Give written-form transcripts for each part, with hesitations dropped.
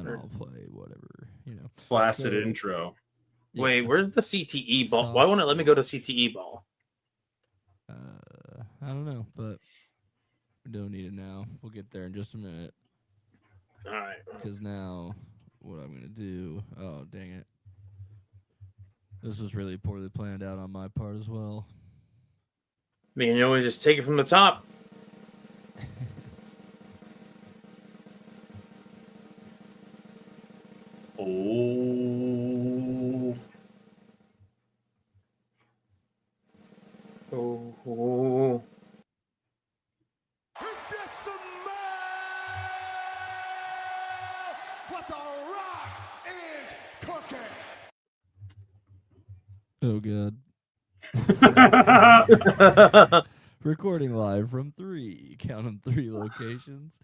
corner. I'll play whatever, Placid So, intro. Wait, yeah, where's the CTE ball? Why won't it let me go to CTE ball? I don't know, but we don't need it now. We'll get there in just a minute. All right. Because now, what I'm gonna do? Oh, dang it! This was really poorly planned out on my part as well. Me and you always just take it from the top. Oh. Oh. What the Rock is cooking. Oh god! Recording live from 3 locations.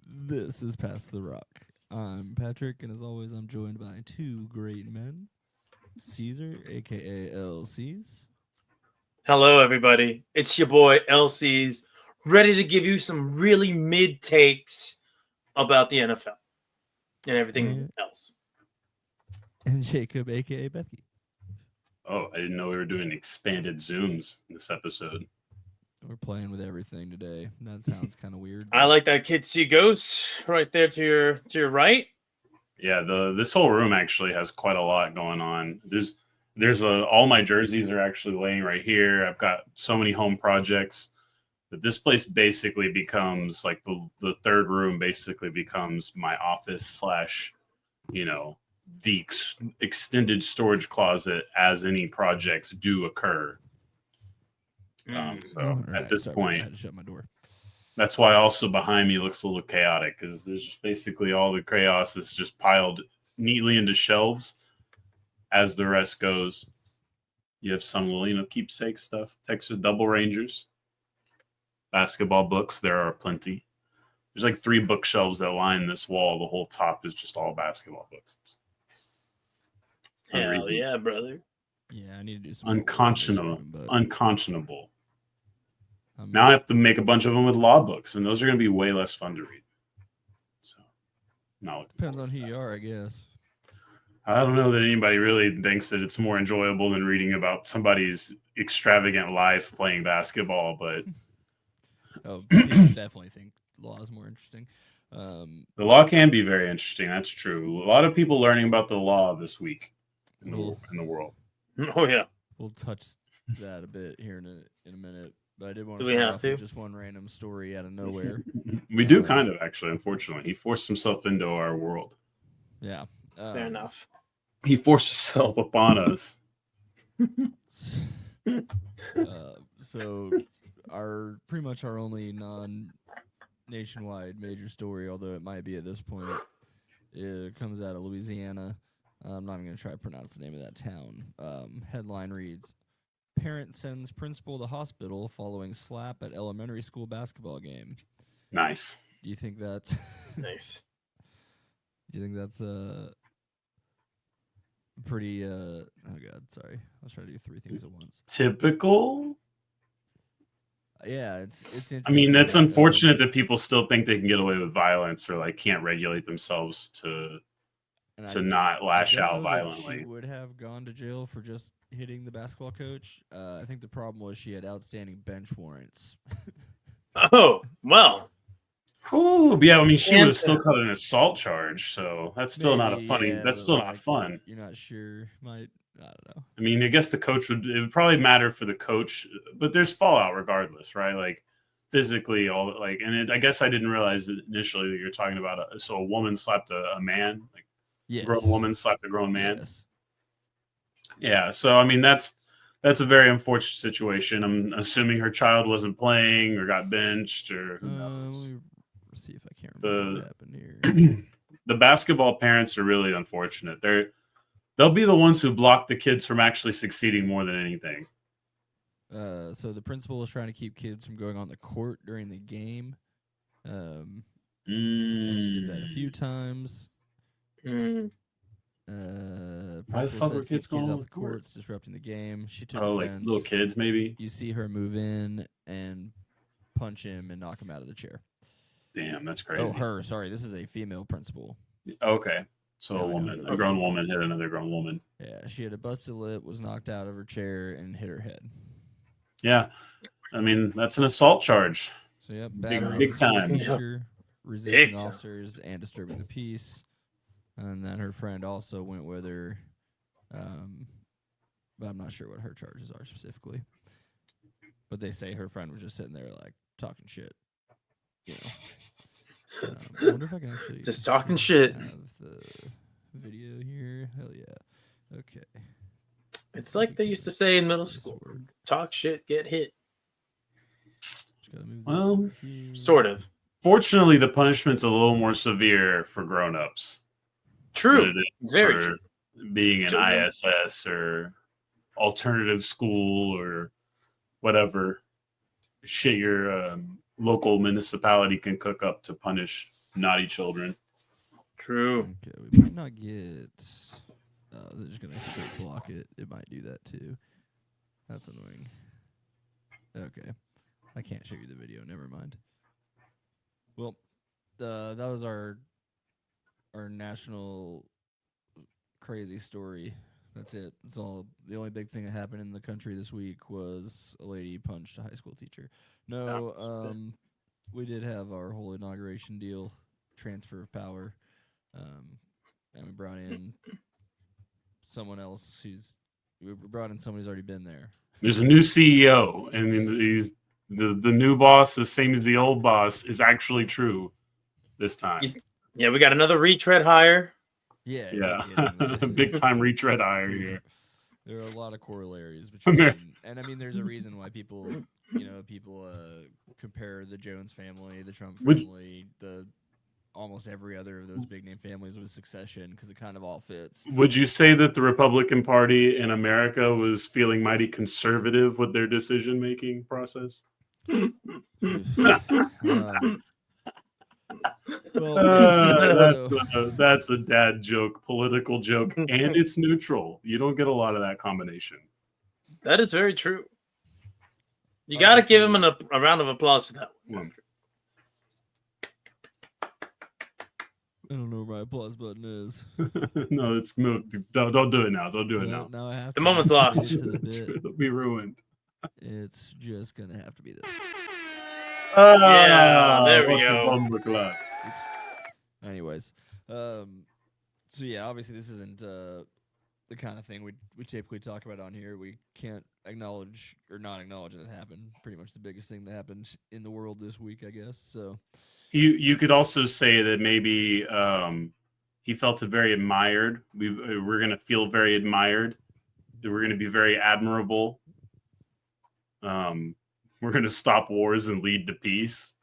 This is Past the Rock. I'm Patrick, and as always, I'm joined by 2 great men. Caesar, aka LC's. Hello, everybody. It's your boy LC's, ready to give you some really mid takes about the NFL and everything else. And Jacob, aka Becky. Oh, I didn't know we were doing expanded zooms in this episode. We're playing with everything today. That sounds kind of weird. I like that Kid See Ghost right there to your right. Yeah, this whole room actually has quite a lot going on. There's all my jerseys are actually laying right here. I've got so many home projects that this place basically becomes like the third room basically becomes my office / the extended storage closet as any projects do occur. At this point, I had to shut my door. That's why also behind me looks a little chaotic, because there's just basically all the chaos is just piled neatly into shelves as the rest goes. You have some little, keepsake stuff, Texas Double Rangers, basketball books. There are plenty. There's like 3 bookshelves that line this wall. The whole top is just all basketball books. Hell yeah, brother. Yeah, I need to do some unconscionable. Now I have to make a bunch of them with law books, and those are going to be way less fun to read. So, no, depends on who you are, I guess. I don't know that anybody really thinks that it's more enjoyable than reading about somebody's extravagant life playing basketball, but people definitely think law is more interesting. The law can be very interesting. That's true. A lot of people learning about the law this week in the world. Oh yeah, we'll touch that a bit here in a minute. But I did want to start have off to? with just one random story out of nowhere. We do kind of, actually, unfortunately. He forced himself into our world. Yeah. Fair enough. He forced himself upon us. So pretty much our only non-nationwide major story, although it might be at this point, it comes out of Louisiana. I'm not even going to try to pronounce the name of that town. Headline reads, Parent sends principal to hospital following slap at elementary school basketball game. Nice. Do you think that's nice? Do you think that's pretty? Oh god, sorry. I was trying to do 3 things at once. Typical. Yeah, it's interesting. I mean, that's unfortunate that people still think they can get away with violence or like can't regulate themselves to not lash out violently. She would have gone to jail for just hitting the basketball coach. I think the problem was she had outstanding bench warrants. Oh, well. Oh, yeah. I mean, she would have still got an assault charge, so that's still not a funny. Yeah, that's still not fun. You're not sure. I don't know. I mean, I guess the coach it would probably matter for the coach, but there's fallout regardless, right? Like physically, I guess I didn't realize initially that you're talking about a woman slapped a man, like yes. A grown woman slapped a grown man. Yes. Yeah, so I mean that's a very unfortunate situation. I'm assuming her child wasn't playing or got benched or who knows. Let me see if I can't remember what happened here. The basketball parents are really unfortunate. They'll be the ones who block the kids from actually succeeding more than anything. So the principal was trying to keep kids from going on the court during the game. And he did that a few times. Why the fuck were kids going off the courts, disrupting the game? She took offense. Like little kids, maybe. You see her move in and punch him and knock him out of the chair. Damn, that's crazy. Oh, her. Sorry, this is a female principal. Okay. So a Yeah, I woman, know. a grown woman hit another grown woman. Yeah, she had a busted lip, was knocked out of her chair, and hit her head. Yeah. I mean, that's an assault charge. So, yep, Big battery of a school time. teacher, resisting Big time. officers, and disturbing the peace. And then her friend also went with her. But I'm not sure what her charges are specifically. But they say her friend was just sitting there, like, talking shit. You know. I wonder if I can actually Just talking shit. have the video here. Hell yeah. Okay. It's like they used to say in middle This school: work. talk shit, get hit. Just gotta move this Well, over here. Sort of. Fortunately, the punishment's a little more severe for grown-ups. True. than it is Very for true. being an Children. ISS or alternative school or whatever shit your local municipality can cook up to punish naughty children. True. Okay, we might not get. Is it just gonna straight block it? It might do that too. That's annoying. Okay, I can't show you the video. Never mind. Well, that was our national crazy story. That's it. That's all. The only big thing that happened in the country this week was a lady punched a high school teacher. No, we did have our whole inauguration deal, transfer of power, and we brought in someone else we brought in someone who's already been there. There's a new CEO, and he's the new boss, the same as the old boss, is actually true this time. Yeah, we got another retread hire. Yeah, Yeah, big time retread hire here. There are a lot of corollaries There- between, and I mean, there's a reason why people compare the Jones family, the Trump Would- family, almost every other of those big name families with Succession, because it kind of all fits. Would you say that the Republican Party in America was feeling mighty conservative with their decision making process? That's a dad joke, political joke, and it's neutral. You don't get a lot of that combination. That is very true. You got to give him a round of applause for that one. I don't know where my applause button is. No, it's no. Don't do it now. Don't do it now. Now I have The to moment's get lost. to the bit. It'll be ruined. It's just gonna have to be this. Yeah, there we what go. the bumper clock. Anyways, so yeah, obviously this isn't the kind of thing we typically talk about on here. We can't acknowledge or not acknowledge that it happened. Pretty much the biggest thing that happened in the world this week, I guess. So You could also say that maybe he felt very admired. We're going to feel very admired. We're going to be very admirable. We're going to stop wars and lead to peace.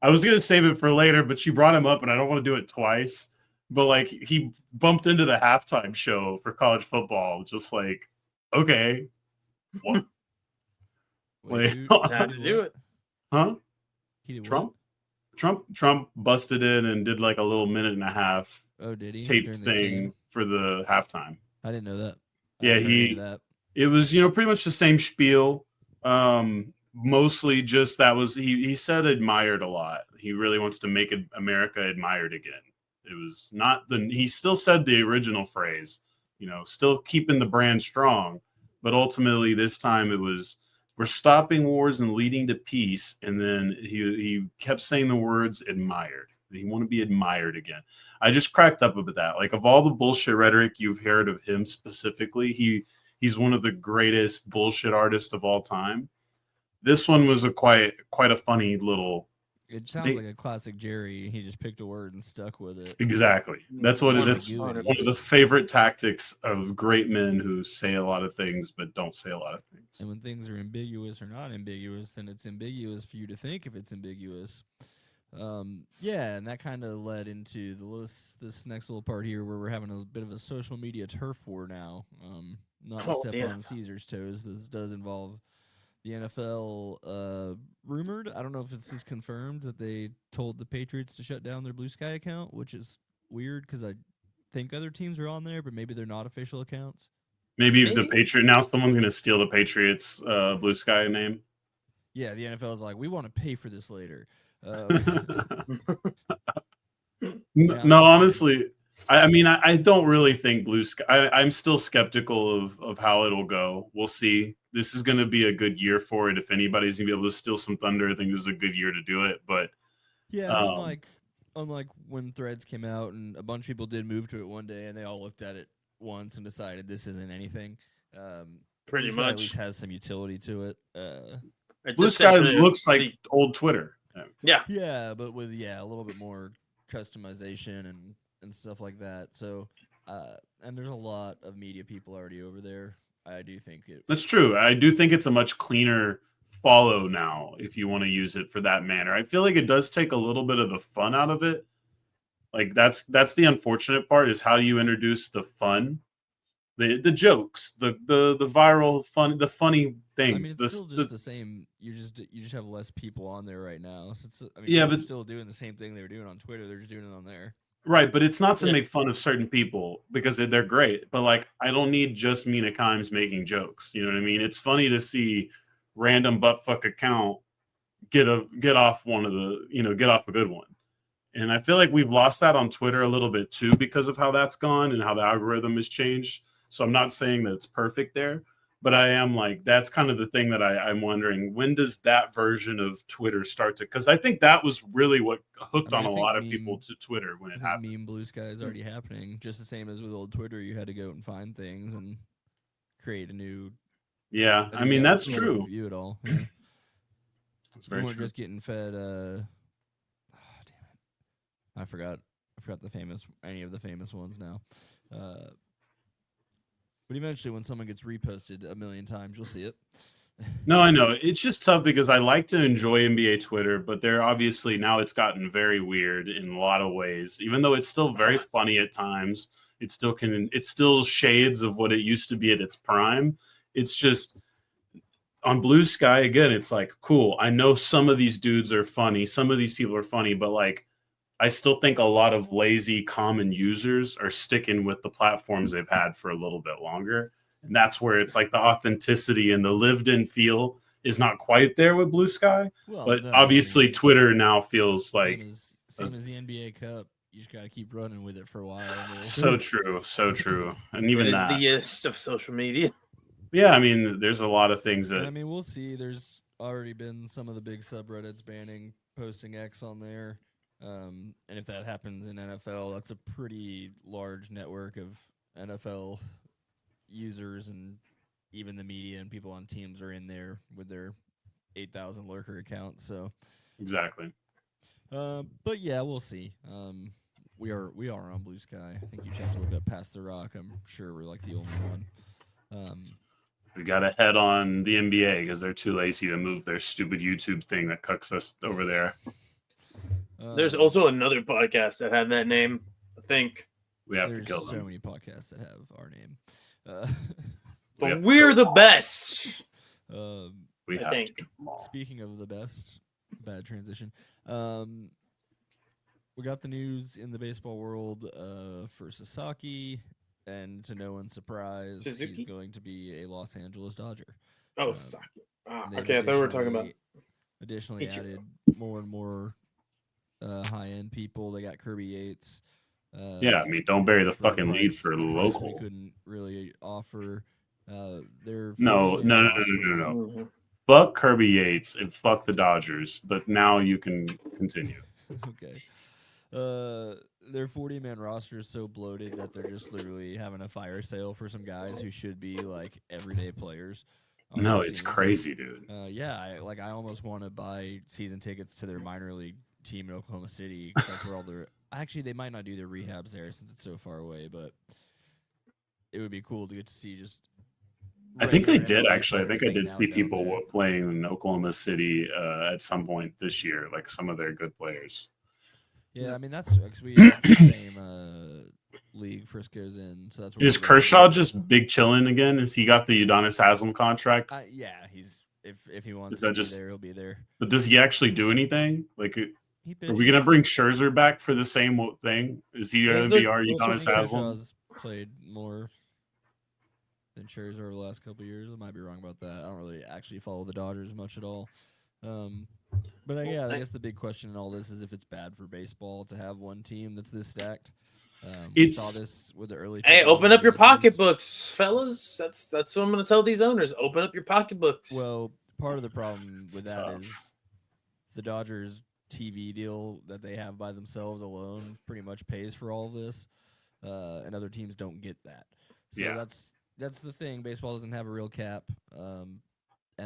I was going to save it for later, but she brought him up, and I don't want to do it twice. But like he bumped into the halftime show for college football, just like, okay, what? wait, Time to do it. Huh? He did Trump? Trump busted in and did like a little minute and a half What? Oh, did he? taped During the thing game? for the halftime. I didn't know that. Yeah, I never he- knew that. It was, pretty much the same spiel. Mostly just that was he said admired a lot. He really wants to make America admired again. It was not he still said the original phrase, still keeping the brand strong, but ultimately this time it was we're stopping wars and leading to peace. And then he kept saying the words admired. He want to be admired again. I just cracked up about that. Like of all the bullshit rhetoric you've heard of him specifically, he's one of the greatest bullshit artists of all time. This one was quite a funny little. It sounds like a classic Jerry. He just picked a word and stuck with it. Exactly. That's what One it is. ambiguity. One of the favorite tactics of great men who say a lot of things but don't say a lot of things. And when things are ambiguous or not ambiguous, then it's ambiguous for you to think if it's ambiguous. Yeah, and that kind of led into this next little part here where we're having a bit of a social media turf war now. Not to step on Caesar's toes, but this does involve the NFL. Rumored, I don't know if this is confirmed, that they told the Patriots to shut down their Blue Sky account, which is weird because I think other teams are on there, but maybe they're not official accounts. Maybe the Patriot now someone's going to steal the Patriots Blue Sky name. Yeah, the NFL is like, we want to pay for this later. Yeah, No, I'm honestly, I mean, I don't really think Blue Sky. I'm still skeptical of how it'll go. We'll see. This is going to be a good year for it. If anybody's going to be able to steal some thunder, I think this is a good year to do it. But Yeah, um, unlike when Threads came out and a bunch of people did move to it one day and they all looked at it once and decided this isn't anything. Pretty Blue Sky at least much. has some utility to it. It's Blue Sky essentially looks like old Twitter. yeah. Yeah, but with a little bit more customization and stuff like that. So, and there's a lot of media people already over there. I do think it. That's true. I do think it's a much cleaner follow now if you want to use it for that manner. I feel like it does take a little bit of the fun out of it. Like that's the unfortunate part is how do you introduce the fun, the jokes, the viral fun, the funny things. I mean, it's still just the same. You just have less people on there right now. So I mean, yeah, people are but still doing the same thing they were doing on Twitter. They're just doing it on there. right, but it's not to Yeah. make fun of certain people because they're great. But like, I don't need just Mina Kimes making jokes. You know what I mean? It's funny to see random buttfuck account get off one of the get off a good one. And I feel like we've lost that on Twitter a little bit too because of how that's gone and how the algorithm has changed. So I'm not saying that it's perfect there, but I am like, that's kind of the thing that I'm wondering. When does that version of Twitter start to? Because I think that was really what hooked I mean, on I a think lot of people to Twitter when it happened. Meme Blue Sky is already happening. Just the same as with old Twitter, you had to go and find things and create a new. Yeah, I mean, that's true. View it all. Yeah. That's You very weren't true. just getting fed. Damn it! I forgot any of the famous ones now. But eventually, when someone gets reposted a million times, you'll see it. No, I know. It's just tough because I like to enjoy NBA Twitter, but they're obviously now it's gotten very weird in a lot of ways. Even though it's still very funny at times, it's still shades of what it used to be at its prime. It's just on Blue Sky again, it's like cool. I know some of these dudes are funny, some of these people are funny, but like I still think a lot of lazy common users are sticking with the platforms they've had for a little bit longer. And that's where it's like the authenticity and the lived in feel is not quite there with Blue Sky. Well, But no, obviously, I mean, Twitter now feels like same as the NBA Cup. You just got to keep running with it for a while. so true, so true. And even It is that. the ist of social media. Yeah, I mean, there's a lot of things that. I mean, we'll see. There's already been some of the big subreddits banning posting X on there. And if that happens in NFL, that's a pretty large network of NFL users, and even the media and people on teams are in there with their 8,000 lurker accounts. So Exactly. but yeah, we'll see. We are on Blue Sky. I think you just have to look up Past the Rock. I'm sure we're like the only one. We got to head on the NBA because they're too lazy to move their stupid YouTube thing that cucks us over there. There's also another podcast that had that name. I think We have to kill There's them. so many podcasts that have our name. but we're the best. We I have think. to kill them all. Speaking of the best, bad transition. We got the news in the baseball world for Sasaki, and to no one's surprise, Suzuki? he's going to be a Los Angeles Dodger. Oh, Saki. And they've Okay, I thought we were talking about. additionally Ichiro. added more and more high-end people. They got Kirby Yates. Yeah, I mean, don't bury the for fucking lead price- for the price local. We couldn't really offer. Their No. 40-man roster- Mhm. Fuck Kirby Yates and fuck the Dodgers. But now you can continue. Okay. Their 40-man roster is so bloated that they're just literally having a fire sale for some guys who should be like everyday players. on No, their it's teams. crazy, dude. Yeah, I almost want to buy season tickets to their minor league team in Oklahoma City. 'Cause that's where all their actually they might not do their rehabs there since it's so far away, but it would be cool to get to see just. I think they regular did MLB actually. I think players I did hanging see out down people there. playing in Oklahoma City at some point this year, like some of their good players. Yeah, I mean that's the same league Frisco's in, so that's where Is we're Kershaw going. just big chilling again? Is he got the Udonis Haslam contract? Yeah, he's if he wants Is to that be just- there, he'll be there. But does he actually do anything? Like, He are we gonna bring Scherzer back for the same thing? Is he gonna Is be there- our also Udonis Haslam? Kershaw's played more than Scherzer over the last couple of years. I might be wrong about that. I don't really actually follow the Dodgers much at all. But Well, I I- guess the big question in all this is if it's bad for baseball to have one team that's this stacked. We saw It's this with the early. Hey, open up 2000s your rookies. pocketbooks, fellas. That's what I'm going to tell these owners. Open up your pocketbooks. Well, part of the problem It's with that tough. is the Dodgers TV deal that they have by themselves alone pretty much pays for all of this, and other teams don't get that. So Yeah. that's the thing. Baseball doesn't have a real cap, and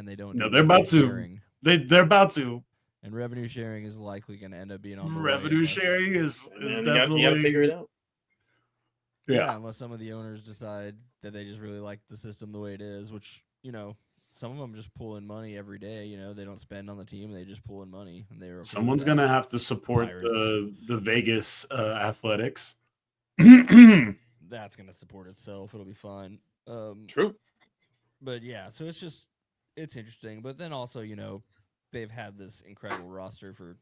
they don't. No, do they're about revenue to. sharing. They're about to. And revenue sharing is likely going to end up being on the way Revenue unless- sharing is Man, definitely. you got to figure it out. Yeah. unless some of the owners decide that they just really like the system the way it is, which some of them just pull in money every day. They don't spend on the team; they just pull in money, and they're okay Someone's with that. gonna have to support Pirates. the Vegas Athletics. That's going to support itself. It'll be fine. True. But yeah, so it's interesting. But then also, they've had this incredible roster for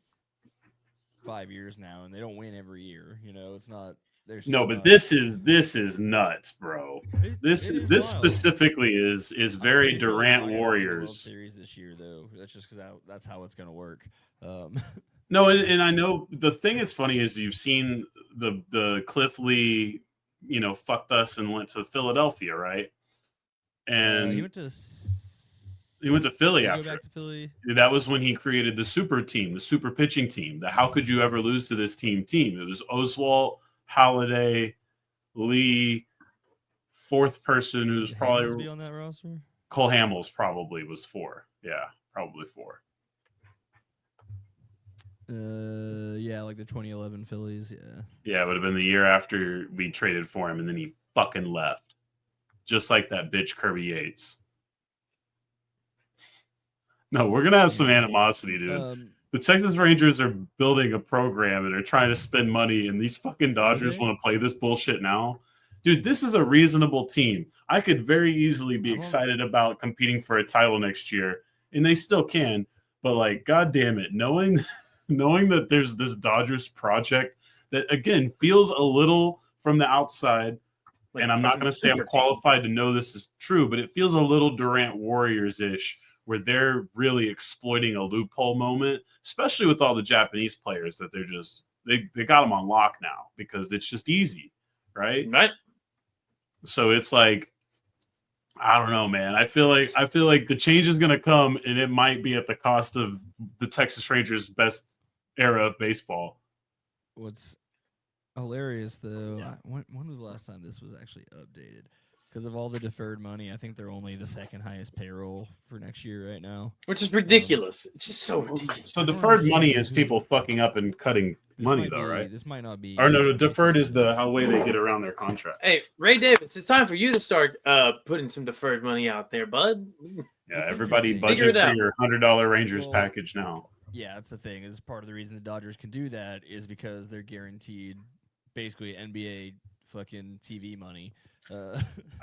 5 years now, and they don't win every year. It's not. There's No, but this is nuts, bro. This wild. specifically is I'm very pretty sure they're Durant not gonna win the World Warriors. Series this year, though. That's just because that's how it's going to work. No, and I know the thing that's funny is you've seen the Cliff Lee, fucked us and went to Philadelphia, right? And he went to Philly Did he go after. back to Philly. That was when he created the super team, the super pitching team. The how could you ever lose to this team? It was Oswalt, Halladay, Lee, fourth person who's Would probably Hamels be on that roster. Cole Hamels probably was 4. Yeah, probably 4. Yeah, like the 2011 Phillies. Yeah. Yeah, it would have been the year after we traded for him, and then he fucking left. Just like that bitch Kirby Yates. No, we're going to have some animosity, dude. The Texas Rangers are building a program and are trying to spend money, and these fucking Dodgers want to play this bullshit now. Dude, this is a reasonable team. I could very easily be excited about competing for a title next year, and they still can. But, like, God damn it, knowing that there's this Dodgers project that, again, feels a little from the outside, Like and I'm not going to say I'm super team. qualified to know this is true, but it feels a little Durant Warriors-ish, where they're really exploiting a loophole moment, especially with all the Japanese players that they're just they got them on lock now because it's just easy, right? Right. So it's like, I don't know, man. I feel like the change is going to come, and it might be at the cost of the Texas Rangers' best era of baseball. What's hilarious though? When was the last time this was actually updated? Because of all the deferred money, I think they're only the second highest payroll for next year right now. Which is ridiculous. It's just so ridiculous. So deferred money is people fucking up and cutting money, though, right? This might not be. Or no, deferred is the how way they get around their contract. Hey, Ray Davis, it's time for you to start putting some deferred money out there, bud. Yeah, That's everybody interesting. Figure budget it for out. your $100 Rangers Well, package now. Yeah, that's the thing. Is part of the reason the Dodgers can do that is because they're guaranteed basically NBA fucking TV money.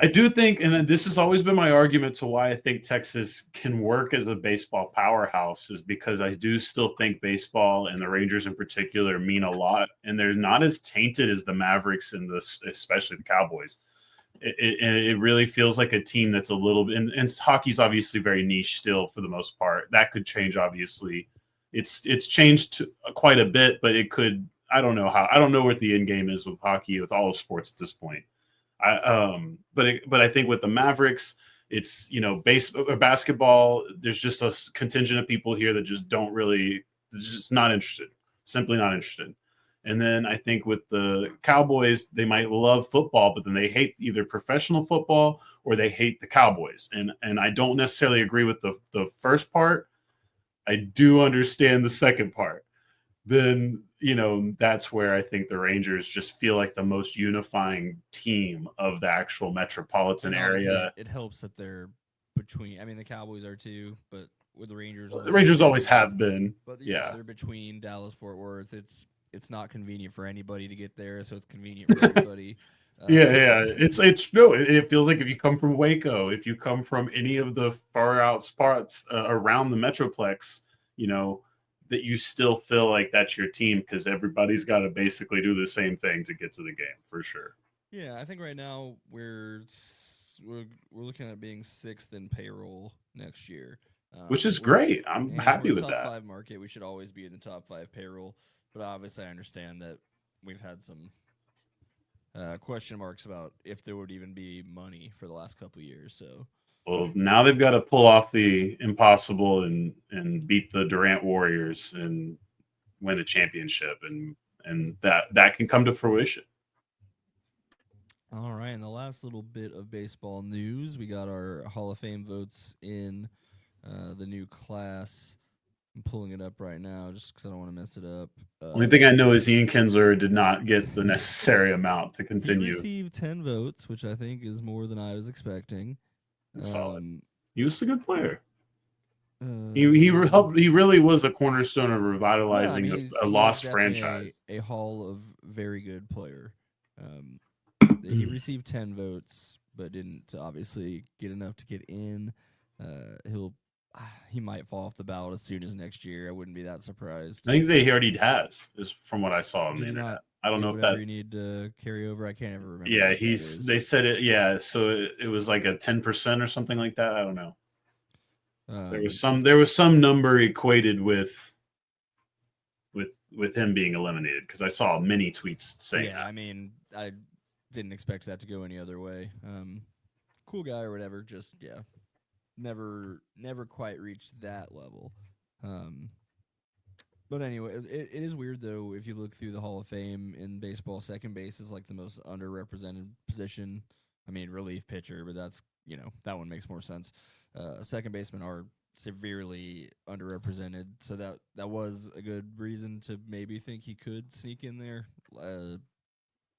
I do think, and this has always been my argument to why I think Texas can work as a baseball powerhouse, is because I do still think baseball and the Rangers in particular mean a lot, and they're not as tainted as the Mavericks and especially the Cowboys. It really feels like a team that's a little bit, and hockey's obviously very niche still for the most part. That could change, obviously. It's changed quite a bit, but it could. I don't know how. I don't know what the end game is with hockey, with all of sports at this point. But I think with the Mavericks, it's basketball. There's just a contingent of people here that just don't really, just not interested, simply not interested. And then I think with the Cowboys, they might love football, but then they hate either professional football or they hate the Cowboys. And I don't necessarily agree with the first part. I do understand the second part. Then, that's where I think the Rangers just feel like the most unifying team of the actual metropolitan And obviously, area. it helps that they're between. I mean, the Cowboys are too, but with the Rangers, The Rangers always have been. But Yeah. they're between Dallas, Fort Worth. It's not convenient for anybody to get there, so it's convenient for everybody. Yeah. It feels like if you come from Waco, if you come from any of the far out spots around the Metroplex, that you still feel like that's your team because everybody's got to basically do the same thing to get to the game for sure. Yeah, I think right now we're looking at being 6th in payroll next year. which is we're- great. I'm and happy we're a with top that. 5 market. We should always be in the top 5 payroll. But obviously, I understand that we've had some question marks about if there would even be money for the last couple of years. So, Well, now they've got to pull off the impossible and beat the Durant Warriors and win a championship, and that can come to fruition. all right. And the last little bit of baseball news, we got our Hall of Fame votes in the new class. I'm pulling it up right now just because I don't want to mess it up. Only thing I know is Ian Kinsler did not get the necessary amount to He continue. received 10 votes, which I think is more than I was expecting. That's solid. He was a good player. Uh, He really was a cornerstone of yeah, I revitalizing mean, a he's lost definitely franchise. a Hall of very good player. He received 10 votes, but didn't obviously get enough to get in. He might fall off the ballot as soon as next year. I wouldn't be that surprised. I think he already has, is from what I saw on Did the he internet. not I don't get know if whatever that. you need to carry over. I can't ever remember. Yeah, what that is. they said it. Yeah, so it was like a 10% or something like that. I don't know. There was some number equated with him being eliminated because I saw many tweets saying Yeah, that. I mean, I didn't expect that to go any other way. Cool guy or whatever, just never quite reached that level. But anyway, it is weird though if you look through the Hall of Fame in baseball. Second base is like the most underrepresented position. I mean, relief pitcher, but that's that one makes more sense. Second basemen are severely underrepresented, so that was a good reason to maybe think he could sneak in there.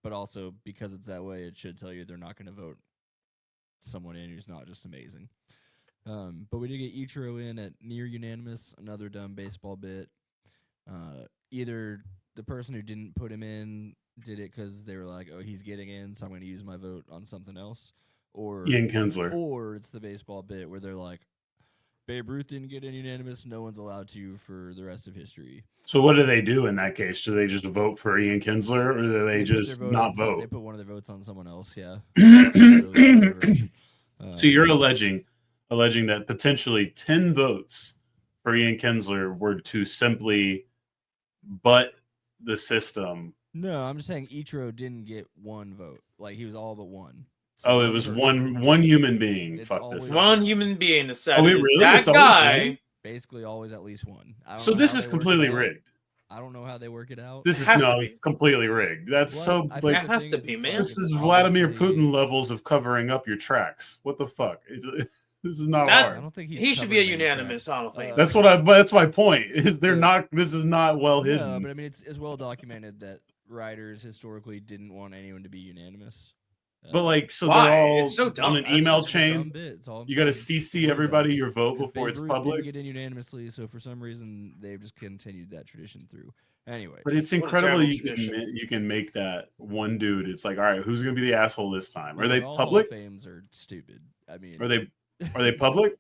But also because it's that way, it should tell you they're not going to vote someone in who's not just amazing. But we did get Ichiro in at near unanimous. Another dumb baseball bit. Either the person who didn't put him in did it because they were like, "Oh, he's getting in, so I'm going to use my vote on something else," or Ian Kinsler. or it's the baseball bit where they're like, Babe Ruth didn't get in unanimous. No one's allowed to for the rest of history. So what do they do in that case? Do they just vote for Ian Kinsler, or do they put their just vote not on some- vote? They put one of their votes on someone else. Yeah. So you're alleging that potentially 10 votes for Ian Kinsler were to simply butt the system. No, I'm just saying Ichiro didn't get one vote. Like he was all but one. So it was one human being. It's Fuck always this. One human being decided. Oh, wait, really? That It's always guy. one? Basically, always at least one. I don't So know this how is they work it completely out. rigged. I don't know how they work it out. This is has to it's be. completely rigged. That's Well, so I think like It the has thing to is be, it's man. like this it's is Vladimir obviously- Putin levels of covering up your tracks. What the fuck? This is not That- hard. I don't think He should be a covering any unanimous tracks. Hall of Fame. That's my point. Is they're Yeah. not. This is not well No, hidden. but I mean it's well documented that writers historically didn't want anyone to be unanimous. But like, so Why? they're all It's so dumb. on an That's email just It's a dumb chain. bit, it's all I'm You got to saying. CC Really everybody dumb. your vote 'Cause before Babe it's Ruth public. didn't get in unanimously, so for some reason they've just continued that tradition through. Anyway, But it's What a incredible terrible you tradition. can make that one dude. It's like, all right, who's gonna be the asshole this time? Are they all public? Hall of Fames are stupid. I mean, Are they public?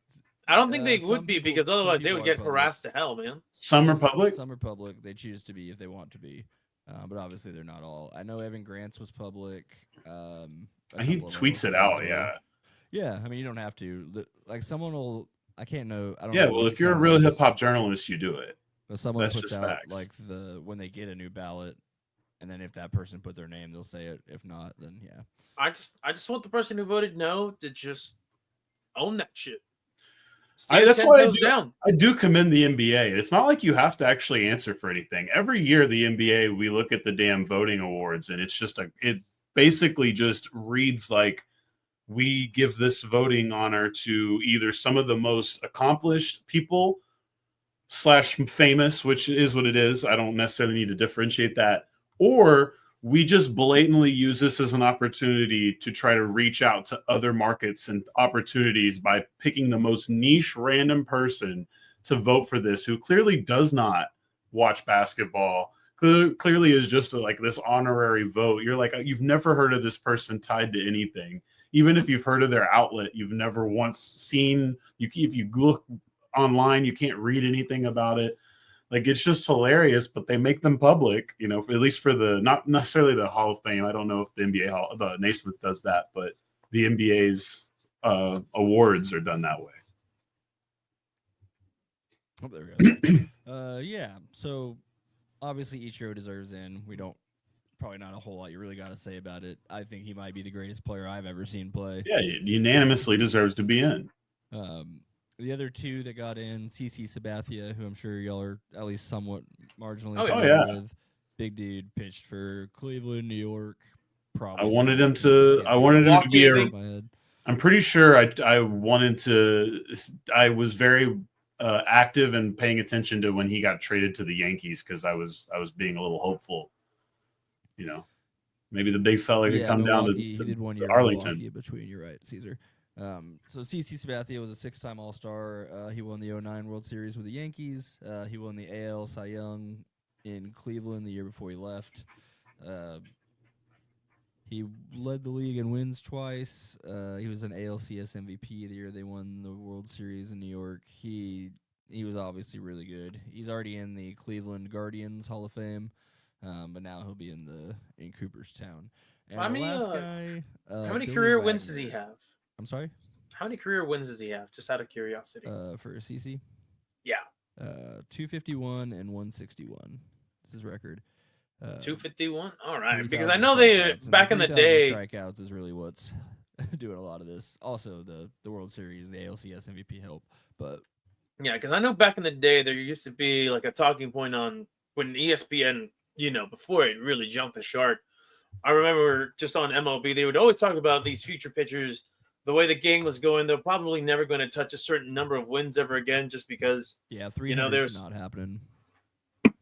I don't think they some would be people- because some otherwise they people would are get public. harassed to hell, man. Some are public. Some are public. They choose to be if they want to be, but obviously they're not all. I know Evan Grant's was public. A He couple of them tweets were it out. public. Yeah. Yeah, I mean you don't have to. Like someone will. I can't know. I don't. Yeah. know Well, which if you're a real accounts, hip hop journalist, you do it. but someone that's puts just out facts. like when they get a new ballot, and then if that person put their name, they'll say it. If not, then yeah. I just want the person who voted no to just own that shit. That's 10 why I toes do. down. I do commend the NBA. It's not like you have to actually answer for anything. Every year, the NBA, we look at the damn voting awards, and it's just it basically just reads like we give this voting honor to either some of the most accomplished people / famous, which is what it is. I don't necessarily need to differentiate that, or we just blatantly use this as an opportunity to try to reach out to other markets and opportunities by picking the most niche random person to vote for this who clearly does not watch basketball, clearly is just like this honorary vote. You're like, you've never heard of this person tied to anything. Even if you've heard of their outlet, you've never once seen, if you look online, you can't read anything about it. Like, it's just hilarious, but they make them public, at least for not necessarily the Hall of Fame. I don't know if the NBA, the Naismith does that, but the NBA's awards are done that way. Oh, there we go. Yeah. So obviously Ichiro deserves in. We don't probably not a whole lot you really got to say about it. I think he might be the greatest player I've ever seen play. Yeah, unanimously deserves to be in. The other two that got in, CC Sabathia, who I'm sure y'all are at least somewhat marginally Oh, yeah. familiar Oh, yeah. with. Big dude, pitched for Cleveland, New York. Probably I wanted him somewhere- to. I wanted him to Milwaukee, be I a. think. my head. I'm pretty sure I wanted to. I was very active and paying attention to when he got traded to the Yankees because I was being a little hopeful. You know, maybe the big fella could Yeah, come down Milwaukee. to He did 1 to year in Arlington. Milwaukee in between. You're right, Caesar. So CC Sabathia was a 6-time All-Star. He won the 09 World Series with the Yankees. He won the AL Cy Young in Cleveland the year before he left. He led the league in wins twice. He was an ALCS MVP the year they won the World Series in New York. He was obviously really good. He's already in the Cleveland Guardians Hall of Fame, but now he'll be in Cooperstown. And How the many, last guy, How many Billy career wins does he Wagner. have? I'm sorry. How many career wins does he have? Just out of curiosity. For CC. Yeah. 251 and 161. This is his record. 251. All right, 3,000 because I know they strikeouts, and back in the 3,000 day. strikeouts is really what's doing a lot of this. Also, the World Series, the ALCS MVP help, but Yeah, because I know back in the day there used to be like a talking point on when ESPN, before it really jumped the shark. I remember just on MLB, they would always talk about these future pitchers. The way the game was going, they're probably never going to touch a certain number of wins ever again, just because. yeah, 300 there's is not happening.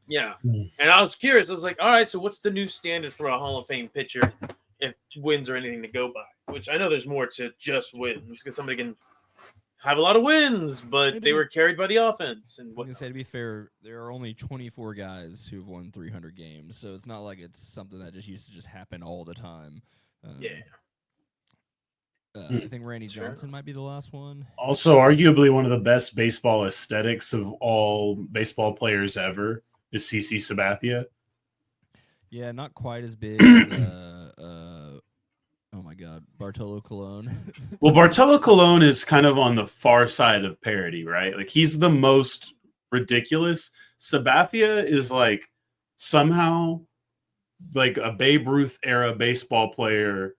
Yeah, Mm. and I was curious. I was like, all right, so what's the new standard for a Hall of Fame pitcher if wins or anything to go by? Which I know there's more to just wins because somebody can have a lot of wins, but And they were carried by the offense and I can whatnot. say, to be fair, there are only 24 guys who've won 300 games, so it's not like it's something that just used to just happen all the time. Yeah. I think Randy Sure. Johnson might be the last one. Also, arguably one of the best baseball aesthetics of all baseball players ever is CC Sabathia. Yeah, not quite as big as oh my God, Bartolo Colon. Well, Bartolo Colon is kind of on the far side of parody, right? Like he's the most ridiculous. Sabathia is like somehow like a Babe Ruth era baseball player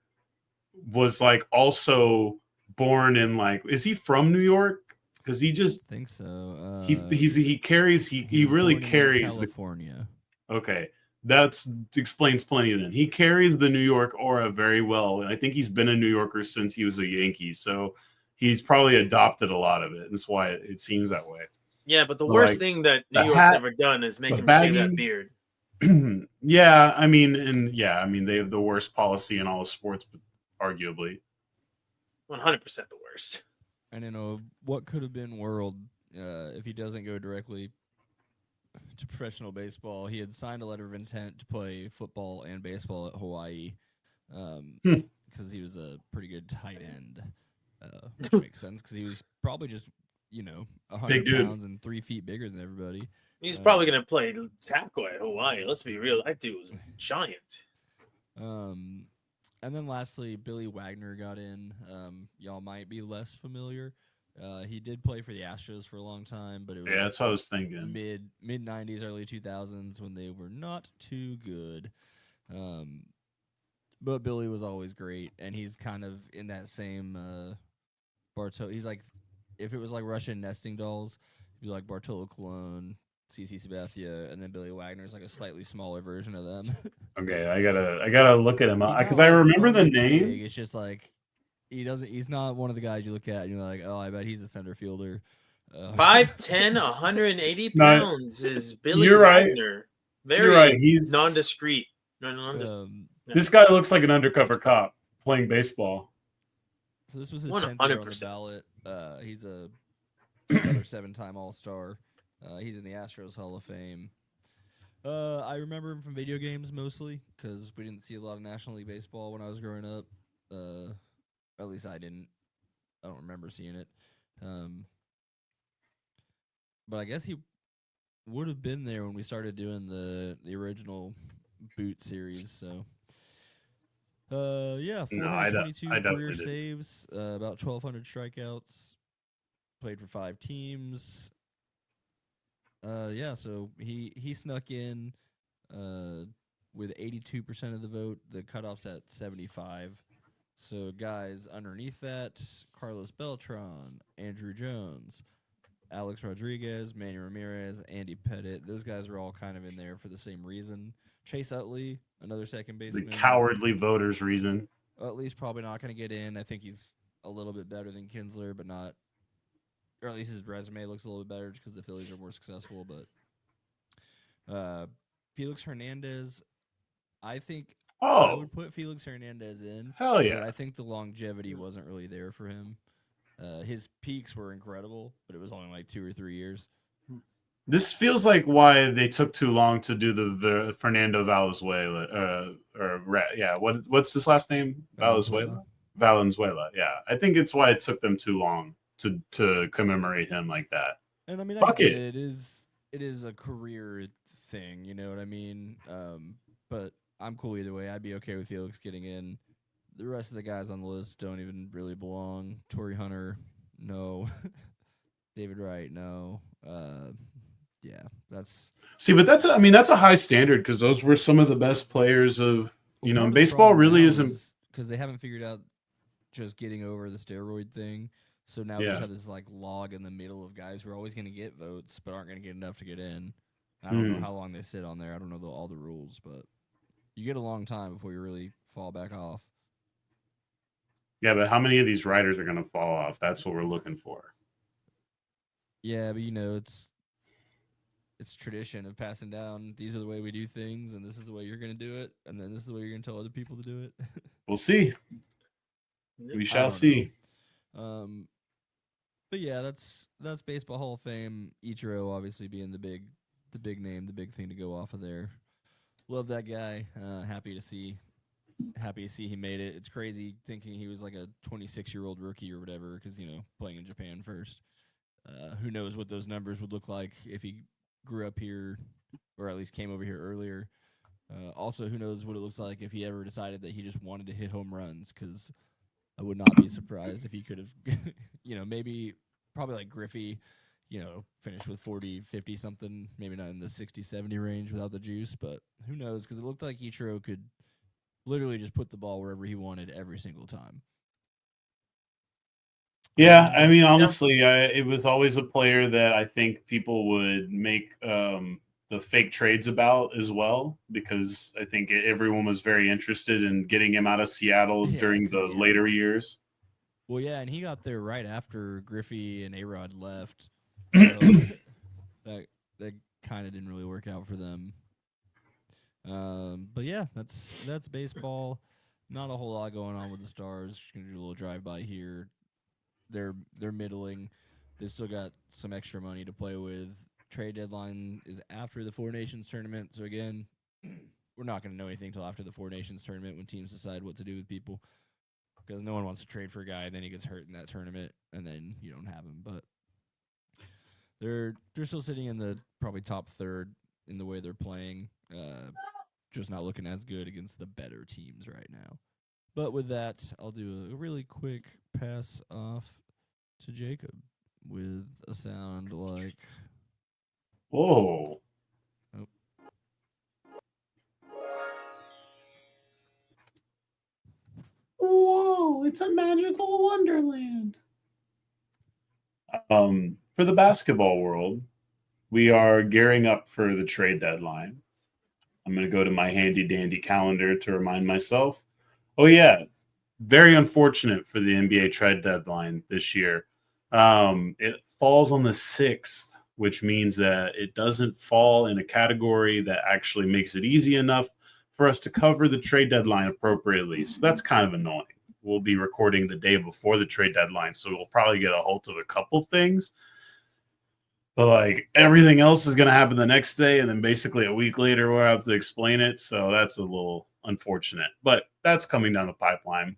was like also born in like, is he from New York? Because he just I think so. he was really born in carries the California. okay. That explains plenty then. He carries the New York aura very well. And I think he's been a New Yorker since he was a Yankee. So he's probably adopted a lot of it. That's why it seems that way. Yeah, but the But, worst like, thing that New the York's hat, ever done is make the him shave baggy- that beard. Yeah, I mean, they have the worst policy in all of sports, but arguably. 100% the worst. And in a what could have been world, if he doesn't go directly to professional baseball, he had signed a letter of intent to play football and baseball at Hawaii, because he was a pretty good tight end, which makes sense because he was probably just 100 Big dude. pounds and 3 feet bigger than everybody. He's probably going to play tackle at Hawaii. Let's be real. That dude was giant. And then lastly, Billy Wagner got in. Y'all might be less familiar. He did play for the Astros for a long time, but it was Yeah, that's what I was thinking. mid 90s, early 2000s when they were not too good. But Billy was always great, and he's kind of in that same Bartolo. He's like, if it was like Russian nesting dolls, it'd be like Bartolo Colon, CC Sabathia, and then Billy Wagner is like a slightly smaller version of them. Okay, I gotta look at him He's because not, I like, remember the funny name. big. It's just like he's not one of the guys you look at and you're like, oh, I bet he's a center fielder. 5'10", 180 No, pounds is Billy you're right. Wagner. Very You're right. He's nondescript. this guy looks like an undercover cop playing baseball. So this was his 10th year on the 100%. ballot. He's another 7-time All-Star. He's in the Astros Hall of Fame. I remember him from video games mostly because we didn't see a lot of National League Baseball when I was growing up. At least I didn't. I don't remember seeing it. But I guess he would have been there when we started doing the original Boot series. So, yeah, No, I 422 definitely career didn't. saves, about 1,200 strikeouts. Played for 5 teams. Yeah, so he snuck in with 82% of the vote. The cutoff's at 75. So guys underneath that, Carlos Beltran, Andrew Jones, Alex Rodriguez, Manny Ramirez, Andy Pettit. Those guys are all kind of in there for the same reason. Chase Utley, another second The baseman. cowardly voters reason. Utley's probably not going to get in. I think he's a little bit better than Kinsler, but not, or at least his resume looks a little bit better just because the Phillies are more successful. But Felix Hernandez, I think I Oh, would put Felix Hernandez in, hell but yeah. I think the longevity wasn't really there for him. His peaks were incredible, but it was only like 2 or 3 years. This feels like why they took too long to do the Fernando Valenzuela. What's his last name? Valenzuela. Valenzuela. Yeah, I think it's why it took them too long to commemorate him like that. And I mean, I Fuck get it. it is a career thing, you know what I mean? But I'm cool either way. I'd be okay with Felix getting in. The rest of the guys on the list don't even really belong. Torrey Hunter, no. David Wright, no. Yeah, that's See, but that's a high standard because those were some of the best players of well, part of the baseball. problem Really now isn't. because they haven't figured out just getting over the steroid thing. So now we Yeah. just have this like log in the middle of guys who are always going to get votes but aren't going to get enough to get in. I don't know Mhm. how long they sit on there. I don't know all the rules, but you get a long time before you really fall back off. Yeah, but how many of these riders are going to fall off? That's what we're looking for. Yeah, but you know it's tradition of passing down. These are the way we do things, and this is the way you're going to do it, and then this is the way you're going to tell other people to do it. We'll see. We shall see. But yeah, that's Baseball Hall of Fame. Ichiro obviously being the big name, the big thing to go off of there. Love that guy. Happy to see he made it. It's crazy thinking he was like a 26-year-old rookie or whatever because, playing in Japan first. Who knows what those numbers would look like if he grew up here or at least came over here earlier. Also, who knows what it looks like if he ever decided that he just wanted to hit home runs, because I would not be surprised if he could have, maybe probably like Griffey, finished with 40, 50 something, maybe not in the 60, 70 range without the juice, but who knows, because it looked like Ichiro could literally just put the ball wherever he wanted every single time. Yeah, I mean, honestly, it was always a player that I think people would make the fake trades about as well, because I think everyone was very interested in getting him out of Seattle during the later years. Well, yeah, and he got there right after Griffey and A-Rod left. So that kind of didn't really work out for them. But yeah, that's baseball. Not a whole lot going on with the Stars. Just gonna do a little drive-by here. They're middling. They've still got some extra money to play with. Trade deadline is after the Four Nations tournament. So again, we're not going to know anything until after the Four Nations tournament when teams decide what to do with people, because no one wants to trade for a guy and then he gets hurt in that tournament and then you don't have him. But they're still sitting in the probably top third in the way they're playing. Just not looking as good against the better teams right now. But with that, I'll do a really quick pass off to Jacob with a sound like. Whoa. Oh. Whoa, it's a magical wonderland. For the basketball world, we are gearing up for the trade deadline. I'm going to go to my handy dandy calendar to remind myself. Oh, yeah. Very unfortunate for the NBA trade deadline this year. It falls on the 6th, which means that it doesn't fall in a category that actually makes it easy enough for us to cover the trade deadline appropriately. So that's kind of annoying. We'll be recording the day before the trade deadline, so we'll probably get a hold of a couple things. But like everything else is going to happen the next day, and then basically a week later we'll have to explain it. So that's a little unfortunate, but that's coming down the pipeline.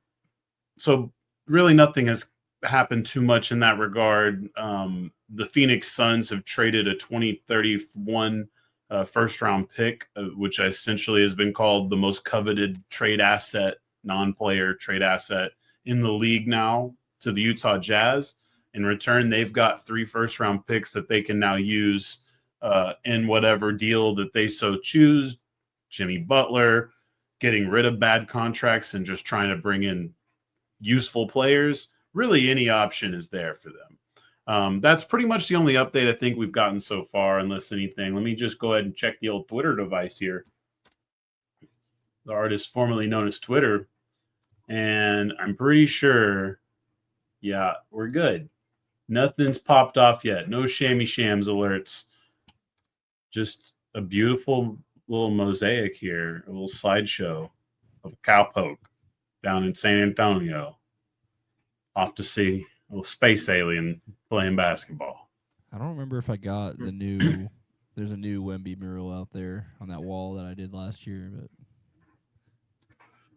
So really nothing has happened too much in that regard. The Phoenix Suns have traded a 2031 first-round pick, which essentially has been called the most coveted trade asset, non-player trade asset in the league now, to the Utah Jazz. In return, they've got 3 first-round picks that they can now use in whatever deal that they so choose. Jimmy Butler, getting rid of bad contracts and just trying to bring in useful players. Really, any option is there for them. That's pretty much the only update I think we've gotten so far, unless anything. Let me just go ahead and check the old Twitter device here. The artist formerly known as Twitter. And I'm pretty sure, yeah, we're good. Nothing's popped off yet. No shammy shams alerts. Just a beautiful little mosaic here, a little slideshow of a cowpoke down in San Antonio. Off to see a little space alien playing basketball. I don't remember if I got the new. There's a new Wemby mural out there on that wall that I did last year, but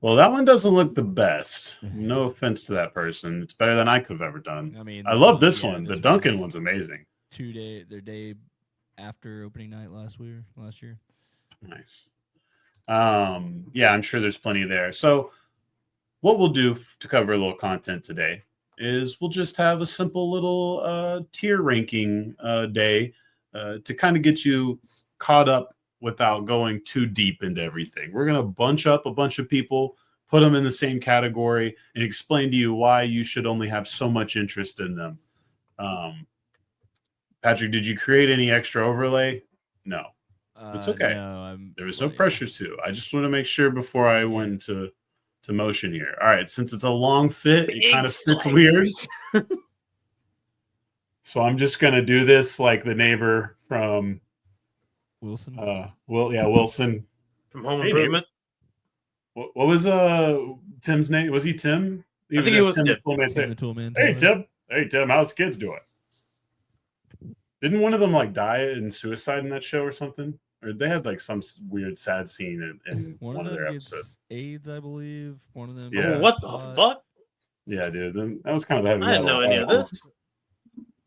Well, that one doesn't look the best. No offense to that person. It's better than I could have ever done. I mean, I love this yeah, one. The this Duncan was one's amazing. their day after opening night last year. Nice. Yeah, I'm sure there's plenty there. So what we'll do to cover a little content today is we'll just have a simple little tier ranking day to kind of get you caught up without going too deep into everything. We're going to bunch up a bunch of people, put them in the same category, and explain to you why you should only have so much interest in them. Patrick, did you create any extra overlay? No. It's okay. No, There was no pressure to. I just want to make sure before I went to motion here. All right, since it's a long fit, it kind of fits weird. So I'm just going to do this like the neighbor from Wilson. Wilson From Home Hey, Improvement. What was Tim's name? Was he Tim? I think it was Tim. Tim the Toolman. Hey Tim, how's the kids doing? Didn't one of them like die in suicide in that show or something? Or they had like some weird sad scene in one of their gets episodes. AIDS, I believe. One of them. Yeah. Oh, what the fuck? Yeah, dude, that was kind of heavy. I didn't know any of metal. this.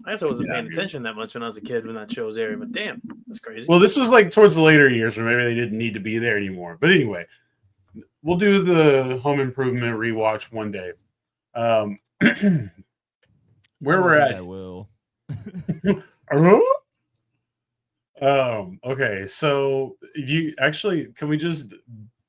I guess I wasn't Yeah, paying dude. attention that much when I was a kid when that show was airing, but damn, that's crazy. Well, this was like towards the later years where maybe they didn't need to be there anymore. But anyway, we'll do the Home Improvement rewatch one day. Where we're at. I will. Okay, so you actually can we just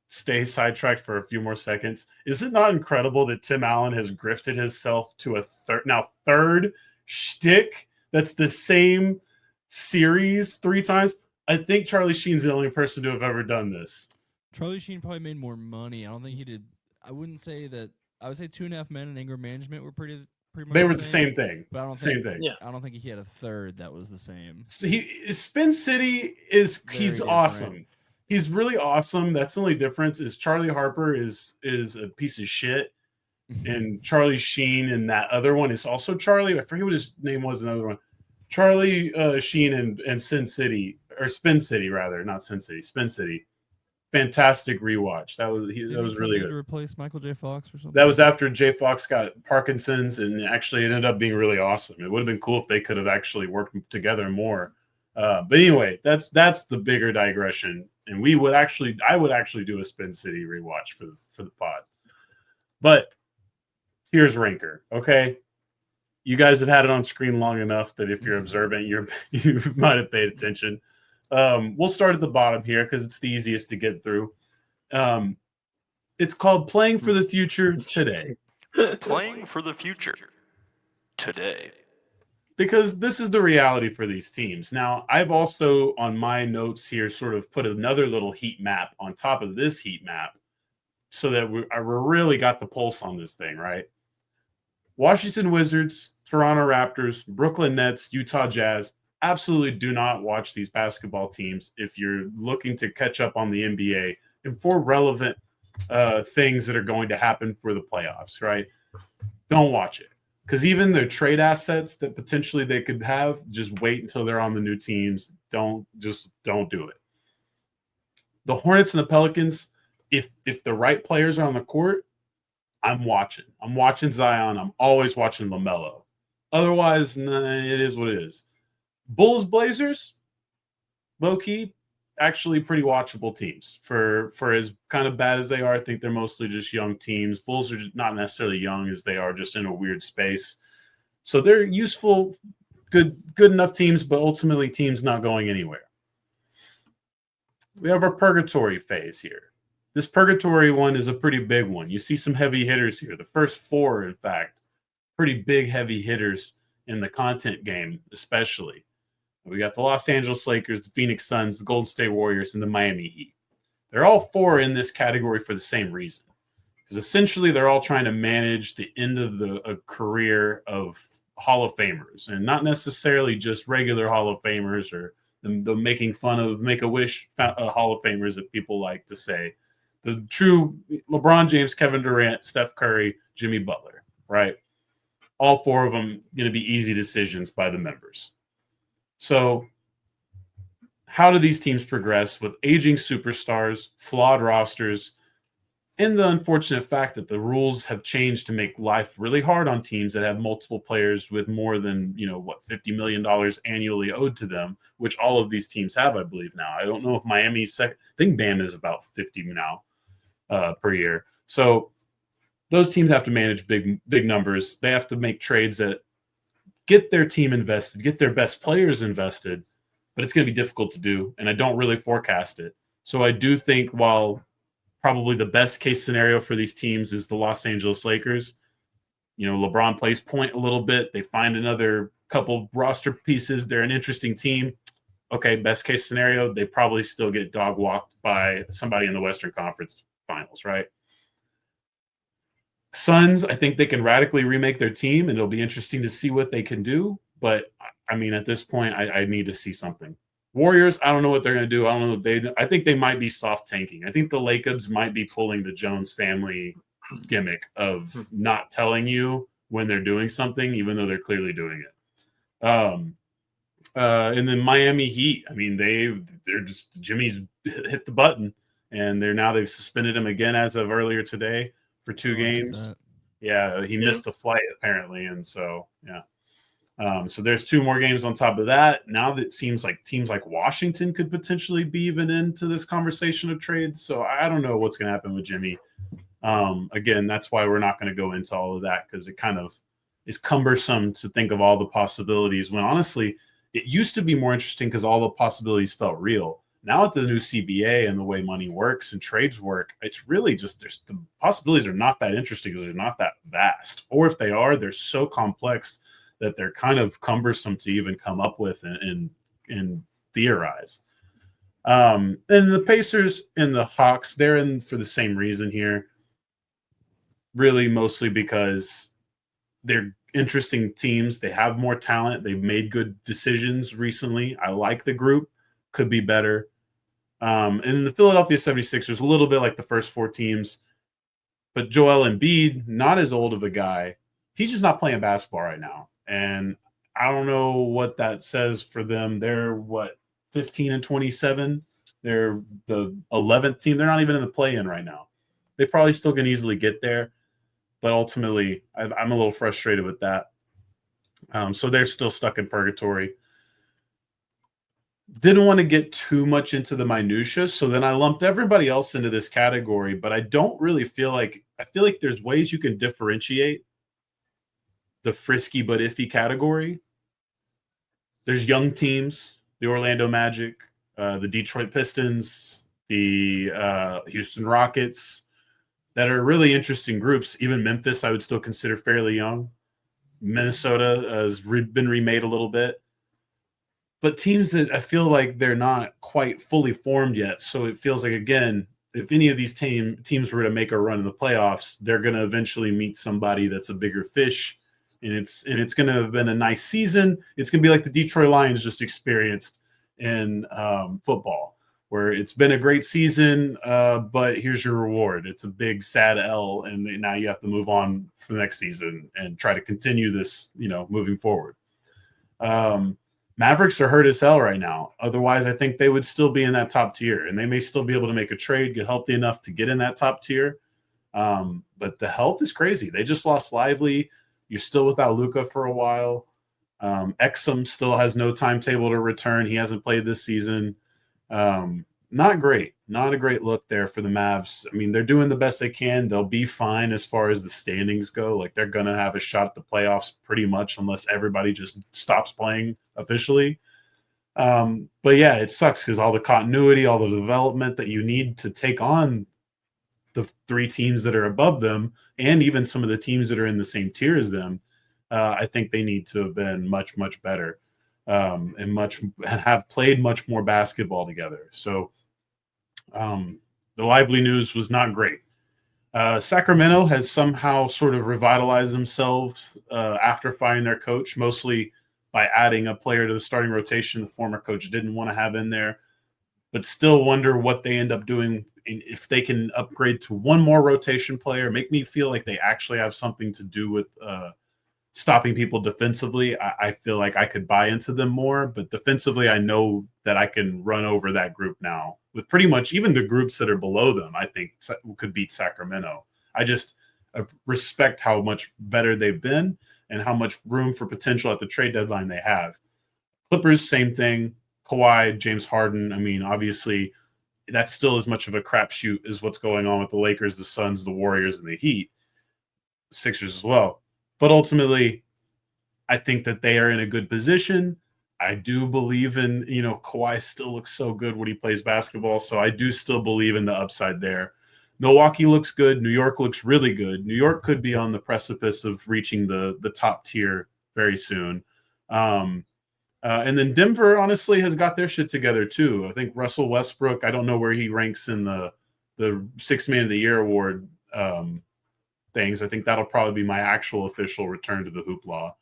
stay sidetracked for a few more seconds? Is it not incredible that Tim Allen has grifted himself to a third shtick that's the same series 3 times? I think Charlie Sheen's the only person to have ever done this. Charlie Sheen probably made more money. I don't think he did. I wouldn't say that. I would say 2.5 Men and Anger Management were pretty much They were the same thing. But I don't Same think, thing. Yeah. I don't think he had a third that was the same. So Spin City is Very he's different. awesome. He's really awesome. That's the only difference is Charlie Harper is a piece of shit, and Charlie Sheen and that other one is also Charlie. I forget what his name was. Another one, Charlie Sheen and Sin City or Spin City rather, not Sin City, Spin City. Fantastic rewatch. That was really good. To replace Michael J. Fox or something. That was after J. Fox got Parkinson's, and actually it ended up being really awesome. It would have been cool if they could have actually worked together more. But anyway, that's the bigger digression, and I would actually do a Spin City rewatch for the pod. But here's Ranker. Okay, you guys have had it on screen long enough that if you're observant, you might have paid attention. We'll start at the bottom here because it's the easiest to get through. It's called Playing for the Future Today. Playing for the future today. Because this is the reality for these teams. Now, I've also, on my notes here, sort of put another little heat map on top of this heat map so that we really got the pulse on this thing, right? Washington Wizards, Toronto Raptors, Brooklyn Nets, Utah Jazz. Absolutely do not watch these basketball teams if you're looking to catch up on the NBA and for relevant things that are going to happen for the playoffs, right? Don't watch it. Because even their trade assets that potentially they could have, just wait until they're on the new teams. Don't do it. The Hornets and the Pelicans, if the right players are on the court, I'm watching. I'm watching Zion. I'm always watching LaMelo. Otherwise, it is what it is. Bulls, Blazers, low-key, actually pretty watchable teams. For as kind of bad as they are, I think they're mostly just young teams. Bulls are not necessarily young as they are just in a weird space. So they're useful good enough teams, but ultimately teams not going anywhere. We have our purgatory phase here. This purgatory one is a pretty big one. You see some heavy hitters here. The first 4, in fact, pretty big heavy hitters in the content game, especially. We got the Los Angeles Lakers, the Phoenix Suns, the Golden State Warriors, and the Miami Heat. They're all 4 in this category for the same reason. Because essentially they're all trying to manage the end of a career of Hall of Famers, and not necessarily just regular Hall of Famers or the making fun of Make-A-Wish Hall of Famers that people like to say. The true LeBron James, Kevin Durant, Steph Curry, Jimmy Butler, right? All 4 of them going to be easy decisions by the members. So how do these teams progress with aging superstars, flawed rosters, and the unfortunate fact that the rules have changed to make life really hard on teams that have multiple players with more than, $50 million annually owed to them, which all of these teams have, I believe now. I don't know if Miami's I think Bam is about 50 now per year. So those teams have to manage big numbers. They have to make trades that get their team invested, get their best players invested, but it's going to be difficult to do, and I don't really forecast it. So I do think while probably the best case scenario for these teams is the Los Angeles Lakers, LeBron plays point a little bit. They find another couple roster pieces. They're an interesting team. Okay, best case scenario, they probably still get dog walked by somebody in the Western Conference Finals, right? Suns, I think they can radically remake their team, and it'll be interesting to see what they can do. But, at this point, I need to see something. Warriors, I don't know what they're going to do. I don't know. I think they might be soft tanking. I think the Lakers might be pulling the Jones family gimmick of not telling you when they're doing something, even though they're clearly doing it. And then Miami Heat, they're just Jimmy's hit the button, and they've suspended him again as of earlier today for 2 games. Yeah, he missed a flight apparently, and so yeah. So there's 2 more games on top of that. Now that it seems like teams like Washington could potentially be even into this conversation of trades. So I don't know what's going to happen with Jimmy. Again, that's why we're not going to go into all of that, because it kind of is cumbersome to think of all the possibilities when honestly it used to be more interesting because all the possibilities felt real. Now with the new CBA and the way money works and trades work, it's really just the possibilities are not that interesting because they're not that vast. Or if they are, they're so complex that they're kind of cumbersome to even come up with and theorize. And the Pacers and the Hawks, they're in for the same reason here. Really mostly because they're interesting teams. They have more talent. They've made good decisions recently. I like the group. Could be better. And the Philadelphia 76ers, a little bit like the first 4 teams. But Joel Embiid, not as old of a guy. He's just not playing basketball right now. And I don't know what that says for them. They're 15-27. They're the 11th team. They're not even in the play-in right now. They probably still can easily get there, but ultimately, I'm a little frustrated with that. So they're still stuck in purgatory. Didn't want to get too much into the minutia, so then I lumped everybody else into this category. But I don't really feel like there's ways you can differentiate the frisky but iffy category. There's young teams, the Orlando Magic, the Detroit Pistons, the Houston Rockets, that are really interesting groups. Even Memphis, I would still consider fairly young. Minnesota has been remade a little bit. But teams that I feel like they're not quite fully formed yet. So it feels like, again, if any of these teams were to make a run in the playoffs, they're going to eventually meet somebody that's a bigger fish. And it's going to have been a nice season. It's going to be like the Detroit Lions just experienced in football, where it's been a great season, but here's your reward. It's a big, sad L, and now you have to move on for the next season and try to continue this, moving forward. Mavericks are hurt as hell right now. Otherwise, I think they would still be in that top tier, and they may still be able to make a trade, get healthy enough to get in that top tier. But the health is crazy. They just lost Lively. You're still without Luka for a while. Exum still has no timetable to return. He hasn't played this season. not great. Not a great look there for the Mavs. I mean, they're doing the best they can. They'll be fine as far as the standings go. Like, they're going to have a shot at the playoffs pretty much unless everybody just stops playing officially. But yeah, it sucks because all the continuity, all the development that you need to take on the 3 teams that are above them, and even some of the teams that are in the same tier as them, I think they need to have been much, much better, and have played much more basketball together. So the Lively news was not great. Sacramento has somehow sort of revitalized themselves after firing their coach, mostly by adding a player to the starting rotation the former coach didn't want to have in there, but still wonder what they end up doing if they can upgrade to one more rotation player, make me feel like they actually have something to do with stopping people defensively. I feel like I could buy into them more, but defensively, I know that I can run over that group now with pretty much even the groups that are below them. I think could beat Sacramento. I just respect how much better they've been and how much room for potential at the trade deadline they have. Clippers, same thing. Kawhi, James Harden. I mean, obviously, that's still as much of a crapshoot as what's going on with the Lakers, the Suns, the Warriors, and the Heat. Sixers as well. But ultimately, I think that they are in a good position. I do believe in, Kawhi still looks so good when he plays basketball. So I do still believe in the upside there. Milwaukee looks good. New York looks really good. New York could be on the precipice of reaching the top tier very soon. And then Denver, honestly, has got their shit together too. I think Russell Westbrook, I don't know where he ranks in the Sixth Man of the Year award things. I think that'll probably be my actual official return to the hoopla.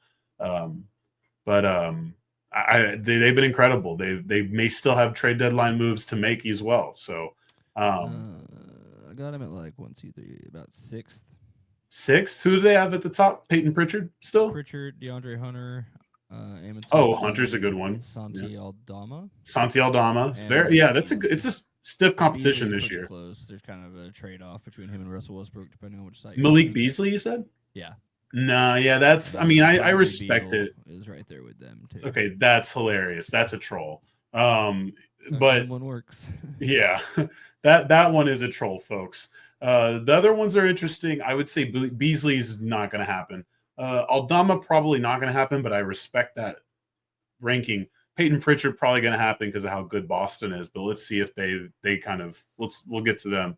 They've been incredible. They may still have trade deadline moves to make as well. So I got him at like 1, 2, 3, about 6th. 6th. Who do they have at the top? Peyton Pritchard still? Pritchard, DeAndre Hunter, Amon Oh, Thompson, Hunter's a good one. Santi Aldama. Santi Aldama. And It's a stiff competition Beasley's this pretty year. Close. There's kind of a trade-off between him and Russell Westbrook, depending on which side. Malik Beasley, you said? Yeah. No, yeah, that's. I mean, I respect Beal it. Is right there with them too. Okay, that's hilarious. That's a troll. So But one works. yeah, that one is a troll, folks. The other ones are interesting. I would say Beasley's not going to happen. Aldama probably not going to happen, but I respect that ranking. Peyton Pritchard probably going to happen because of how good Boston is. But let's see if they kind of we'll get to them.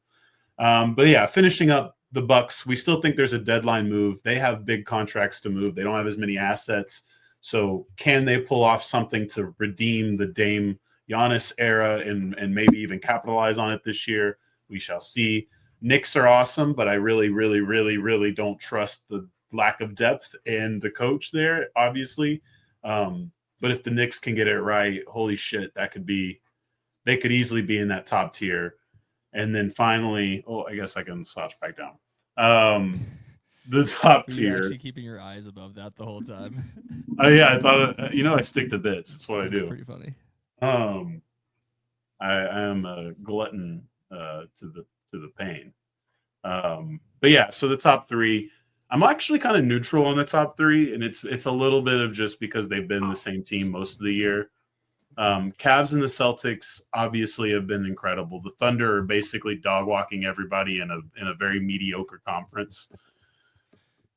But yeah, finishing up the Bucks, we still think there's a deadline move. They have big contracts to move. They don't have as many assets. So can they pull off something to redeem the Dame Giannis era and maybe even capitalize on it this year? We shall see. Knicks are awesome, but I really, really, really, really don't trust the lack of depth and the coach there, obviously. But if the Knicks can get it right, holy shit, they could easily be in that top tier. And then finally, I guess I can slouch back down. The top Were tier. you actually keeping your eyes above that the whole time? Oh yeah, I thought I stick to bits. That's what I That's do. pretty funny. I am a glutton to the pain. But yeah, so the top 3, I'm actually kind of neutral on the top 3, and it's a little bit of just because they've been the same team most of the year. Cavs and the Celtics obviously have been incredible. The Thunder are basically dog walking everybody in a very mediocre conference.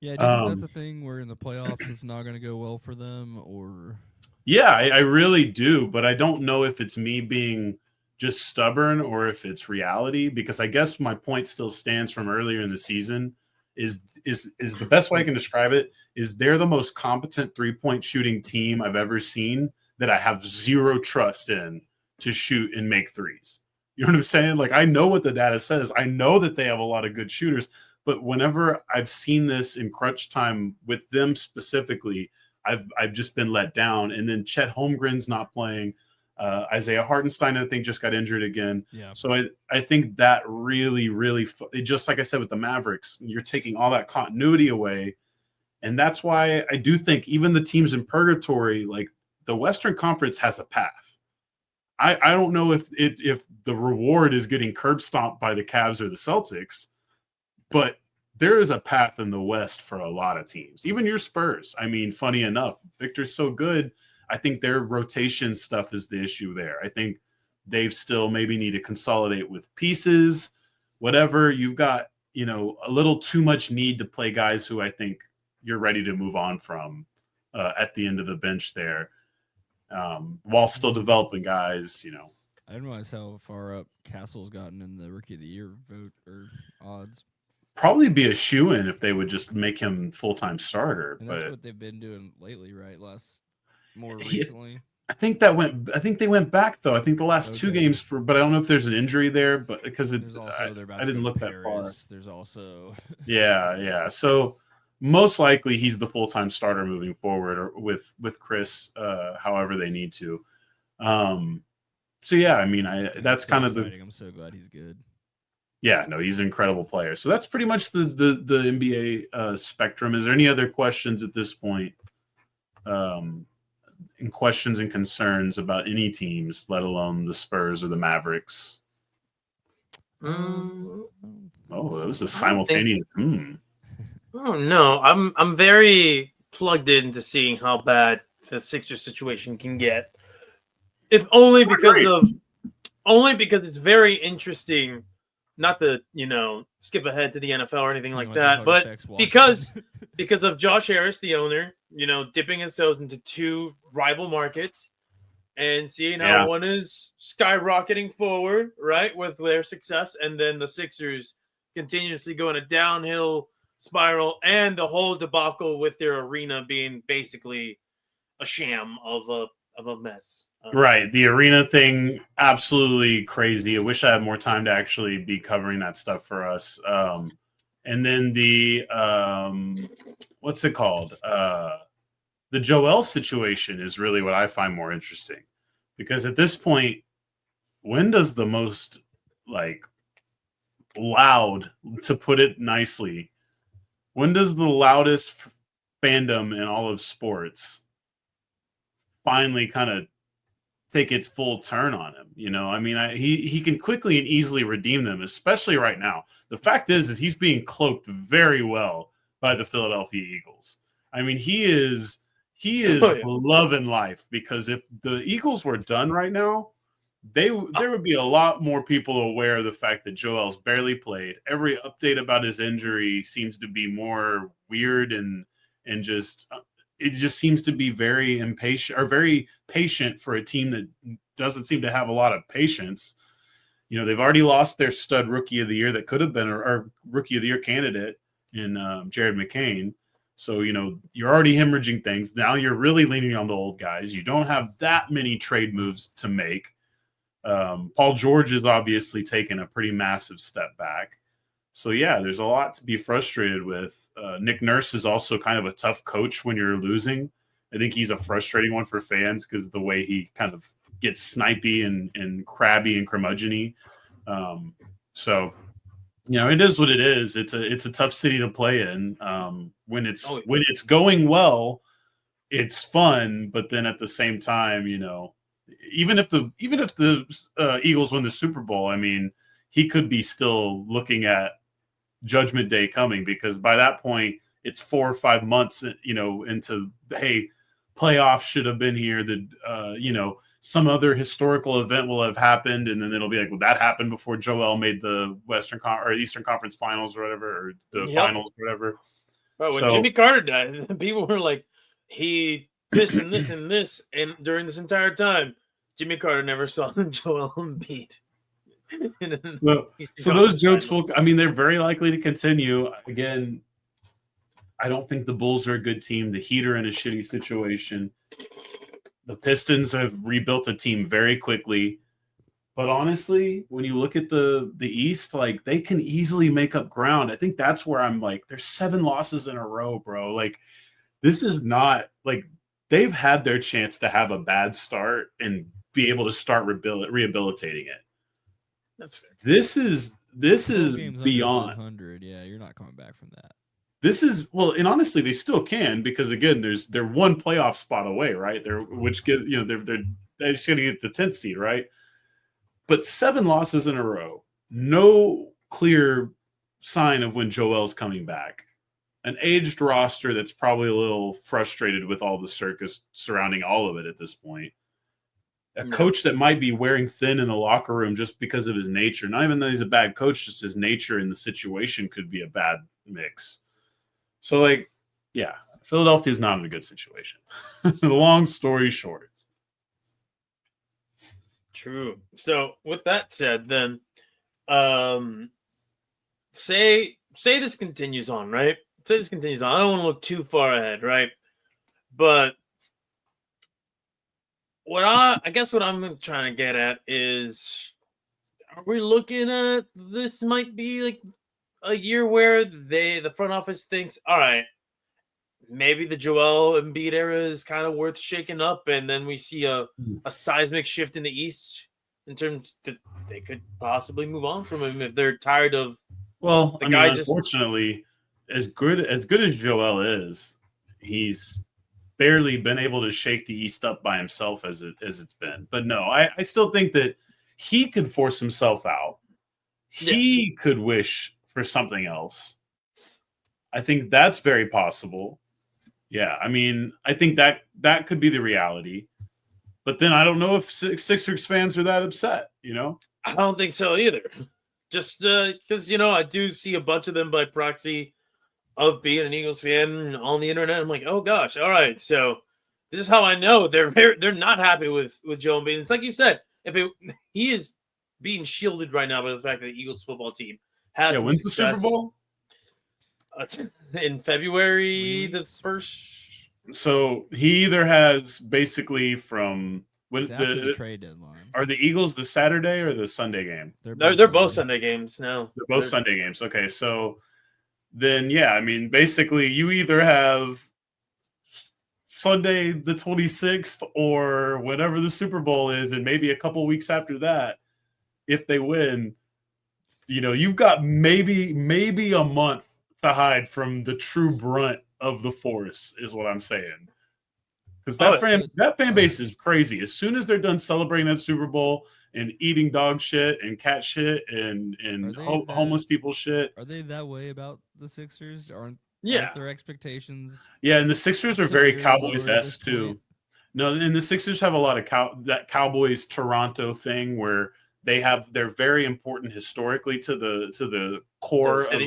Yeah, do you think that's a thing where in the playoffs it's not going to go well for them, or? Yeah, I really do, but I don't know if it's me being just stubborn or if it's reality, because I guess my point still stands from earlier in the season is the best way I can describe it is they're the most competent 3-point shooting team I've ever seen that I have zero trust in to shoot and make threes. You know what I'm saying? Like, I know what the data says. I know that they have a lot of good shooters, but whenever I've seen this in crunch time with them specifically, I've just been let down. And then Chet Holmgren's not playing. Isaiah Hartenstein, I think, just got injured again. Yeah. So I think that really, really, just like I said with the Mavericks, you're taking all that continuity away. And that's why I do think even the teams in purgatory, like the Western Conference, has a path. I don't know if the reward is getting curb stomped by the Cavs or the Celtics, but there is a path in the West for a lot of teams, even your Spurs. I mean, funny enough, Victor's so good. I think their rotation stuff is the issue there. I think they've still maybe need to consolidate with pieces, whatever. You've got, a little too much need to play guys who I think you're ready to move on from at the end of the bench there, while still developing guys, I didn't realize how far up Castle's gotten in the Rookie of the Year vote or odds. Probably be a shoo-in if they would just make him full-time starter. And that's But what they've been doing lately, right? More recently. I think they went back though. I think the last two Okay. games but I don't know if there's an injury there, but because There's also they're about I to didn't go look to that far. Paris. There's also Yeah. So most likely he's the full-time starter moving forward, or with Chris, however they need to. So yeah, I mean, that's so kind of exciting. I'm so glad he's good. Yeah, no, he's an incredible player. So that's pretty much the NBA spectrum. Is there any other questions at this point? And questions and concerns about any teams, let alone the Spurs or the Mavericks? Mm, Oh, that was a I don't think- simultaneous. Oh no, I'm very plugged into seeing how bad the Sixers situation can get. If only because it's very interesting. Not to skip ahead to the NFL or anything like that, but because of Josh Harris, the owner, dipping his toes into two rival markets and seeing how one is skyrocketing forward, right, with their success, and then the Sixers continuously going a downhill spiral, and the whole debacle with their arena being basically a sham of a mess. Right. The arena thing, absolutely crazy. I wish I had more time to actually be covering that stuff for us. And then the, what's it called? The Joel situation is really what I find more interesting. Because at this point, when does the most, loud, to put it nicely, when does the loudest fandom in all of sports finally kind of take its full turn on him? I mean, he can quickly and easily redeem them, especially right now. The fact is he's being cloaked very well by the Philadelphia Eagles. I mean, he is loving life, because if the Eagles were done right now, there would be a lot more people aware of the fact that Joel's barely played. Every update about his injury seems to be more weird and just it just seems to be very impatient, or very patient, for a team that doesn't seem to have a lot of patience. They've already lost their stud Rookie of the Year that could have been our Rookie of the Year candidate in Jared McCain. So, you're already hemorrhaging things. Now you're really leaning on the old guys. You don't have that many trade moves to make. Paul George is obviously taken a pretty massive step back. So, yeah, there's a lot to be frustrated with. Nick Nurse is also kind of a tough coach when you're losing. I think he's a frustrating one for fans because the way he kind of gets snipey and crabby and curmudgeon-y. So, it is what it is. It's a tough city to play in. When it's going well, it's fun. But then at the same time, even if the Eagles win the Super Bowl, I mean, he could be still looking at Judgment Day coming, because by that point it's 4 or 5 months, into, hey, playoffs should have been here. That some other historical event will have happened, and then it'll be like, well, that happened before Joel made the Eastern Conference Finals or whatever, or the finals or whatever. But when Jimmy Carter died, people were like, he this and this and this, and during this entire time, Jimmy Carter never saw Joel Embiid. So those jokes they're very likely to continue. Again, I don't think the Bulls are a good team. The Heat are in a shitty situation. The Pistons have rebuilt a team very quickly. But honestly, when you look at the East, they can easily make up ground. I think that's where I'm there's 7 losses in a row, bro. This is not they've had their chance to have a bad start and be able to start rehabilitating it. That's fair. This is beyond 100. Yeah, you're not coming back from that. This is and honestly, they still can, because again, they're one playoff spot away, right? They're just going to get the 10th seed, right? But 7 losses in a row, no clear sign of when Joel's coming back. An aged roster that's probably a little frustrated with all the circus surrounding all of it at this point. A No. coach that might be wearing thin in the locker room just because of his nature. Not even that he's a bad coach, just his nature in the situation could be a bad mix. So, like, yeah, Philadelphia's not in a good situation. Long story short. True. So with that said, then, say this continues on, right? Say this continues on. I don't want to look too far ahead, right? But I guess what I'm trying to get at is, are we looking at this might be like a year where the front office thinks, all right, maybe the Joel Embiid era is kind of worth shaking up, and then we see a seismic shift in the East in terms that they could possibly move on from him if they're tired of. Well, The I mean, guy just- unfortunately, as good as Joel is, he's barely been able to shake the East up by himself as it's been. But no, I still think that he could force himself out. He could wish for something else. I think that's very possible. Yeah, I mean, I think that could be the reality. But then I don't know if Sixers fans are that upset, you know? I don't think so either. Just because I do see a bunch of them by proxy of being an Eagles fan on the internet. I'm like, oh gosh, all right. So this is how I know they're not happy with Joe Embiid. It's like you said, he is being shielded right now by the fact that the Eagles football team has some When's the Super success. Bowl? In February the 1st. So he either has basically from when It's after the trade deadline. are the Eagles the Saturday or the Sunday game? They're both Sunday games now. They're both Sunday games. Okay, so then yeah, I mean, basically you either have Sunday the 26th or whenever the Super Bowl is, and maybe a couple weeks after that, if they win, you've got maybe a month to hide from the true brunt of the force, is what I'm saying. Because that fan base is crazy. As soon as they're done celebrating that Super Bowl and eating dog shit and cat shit and homeless people shit. Are they that way about the Sixers? Aren't their expectations? Yeah, and the Sixers are very Cowboys-esque too. Point? No, and the Sixers have a lot of that Cowboys Toronto thing where they're very important historically to the core of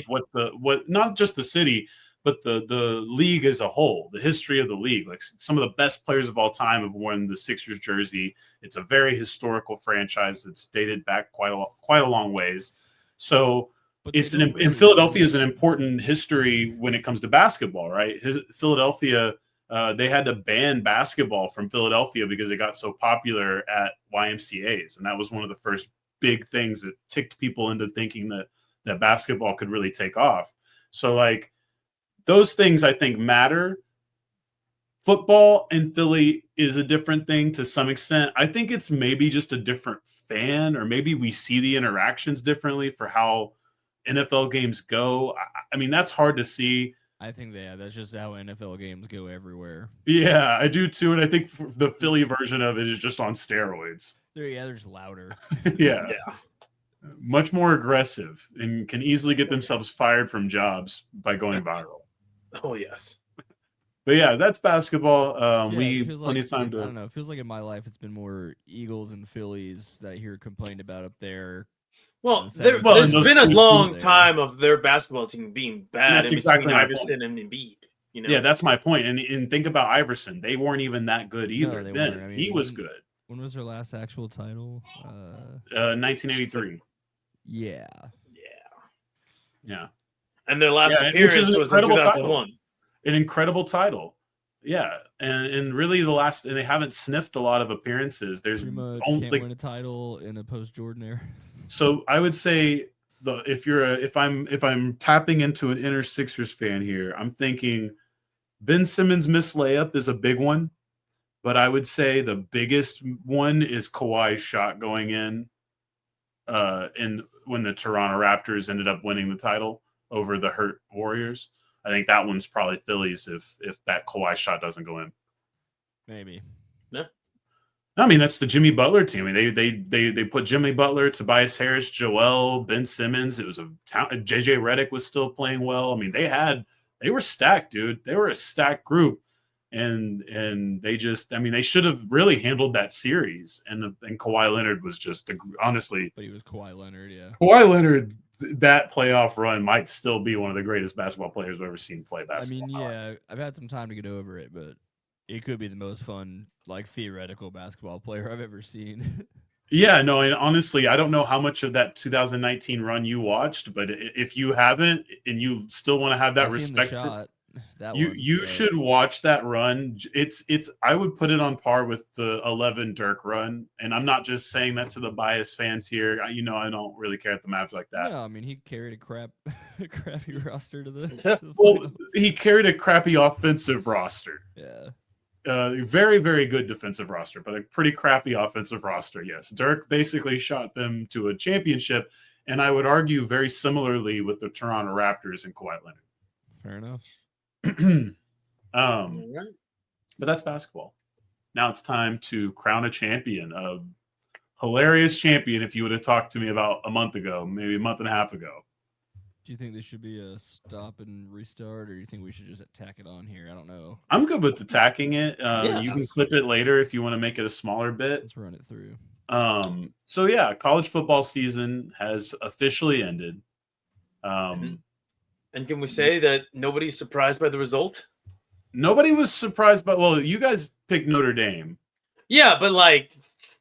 what not just the city, but the league as a whole, the history of the league. Like some of the best players of all time have worn the Sixers jersey. It's a very historical franchise that's dated back quite a long ways. So and Philadelphia is an important history when it comes to basketball, right? Philadelphia, they had to ban basketball from Philadelphia because it got so popular at YMCA's, and that was one of the first big things that ticked people into thinking that basketball could really take off. So like those things I think matter. Football in Philly is a different thing to some extent. I think it's maybe just a different fan, or maybe we see the interactions differently for how NFL games go. I mean, that's hard to see. I think that's just how NFL games go everywhere. Yeah, I do too, and I think the Philly version of it is just on steroids. They're just louder. Yeah. Much more aggressive and can easily get themselves fired from jobs by going viral. Oh yes. But yeah, that's basketball. We plenty of time to. I don't know. It feels like in my life it's been more Eagles and Phillies that I hear complained about up there. Well, there's been a long time of their basketball team being bad. That's exactly between Iverson and Embiid. Yeah, that's my point. And think about Iverson; they weren't even that good either. No, then I mean, he was good. When was their last actual title? 1983. Yeah. And their last appearance was in 2001. An incredible title. Yeah, and really and they haven't sniffed a lot of appearances. There's pretty much only can't win a title in a post-Jordan era. So I would say if I'm tapping into an inner Sixers fan here, I'm thinking Ben Simmons' missed layup is a big one, but I would say the biggest one is Kawhi's shot going in when the Toronto Raptors ended up winning the title over the hurt Warriors. I think that one's probably Phillies if that Kawhi shot doesn't go in. Maybe. Yeah. I mean, that's the Jimmy Butler team. I mean, they put Jimmy Butler, Tobias Harris, Joel, Ben Simmons. It was JJ Redick was still playing well. I mean, they were stacked, dude. They were a stacked group. and they just, I mean, they should have really handled that series. And Kawhi Leonard was just honestly, But he was Kawhi Leonard, yeah. Kawhi Leonard. That playoff run might still be one of the greatest basketball players I've ever seen play basketball. I mean, yeah, I've had some time to get over it, but it could be the most fun, like, theoretical basketball player I've ever seen. Yeah, no, and honestly, I don't know how much of that 2019 run you watched, but if you haven't and you still want to have that I've seen the respect for shot. That you, one, you but should watch that run. It's I would put it on par with the 11 Dirk run, and I'm not just saying that to the biased fans here. I don't really care at the Mavs like that. No, I mean, he carried a crappy roster to the. To the Well, finals. he carried a crappy offensive roster. Yeah. Very, very good defensive roster, but a pretty crappy offensive roster. Yes, Dirk basically shot them to a championship, and I would argue very similarly with the Toronto Raptors and Kawhi Leonard. Fair enough. All right. But that's basketball. Now it's time to crown a champion, a hilarious champion. If you would have talked to me about a month ago, maybe a month and a half ago, Do you think this should be a stop and restart, or do you think we should just tack it on here? I don't know. I'm good with attacking it. Yeah. You can clip it later if you want to make it a smaller bit. Let's run it through. So yeah, college football season has officially ended. And can we say that nobody's surprised by the result? Nobody was surprised, but well, you guys picked Notre Dame. Yeah, but like,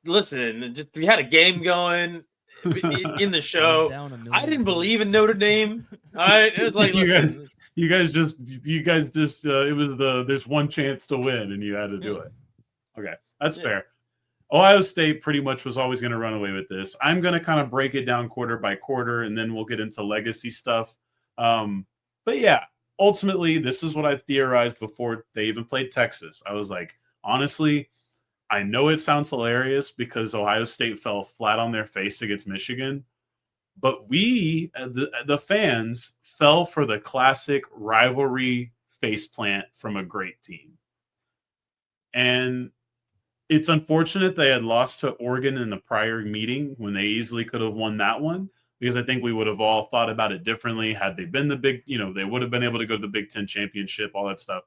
listen, just we had a game going in the show. I didn't believe in Notre Dame. All right, it was like, You listen, You guys just it was there's one chance to win and you had to do it. Okay, that's Yeah. fair. Ohio State pretty much was always going to run away with this. I'm going to kind of break it down quarter by quarter, and then we'll get into legacy stuff. But yeah, ultimately, this is what I theorized before they even played Texas. I was like, honestly, I know it sounds hilarious because Ohio State fell flat on their face against Michigan, but we, the fans, fell for the classic rivalry faceplant from a great team. And it's unfortunate they had lost to Oregon in the prior meeting when they easily could have won that one, because I think we would have all thought about it differently had they been they would have been able to go to the Big Ten championship, all that stuff.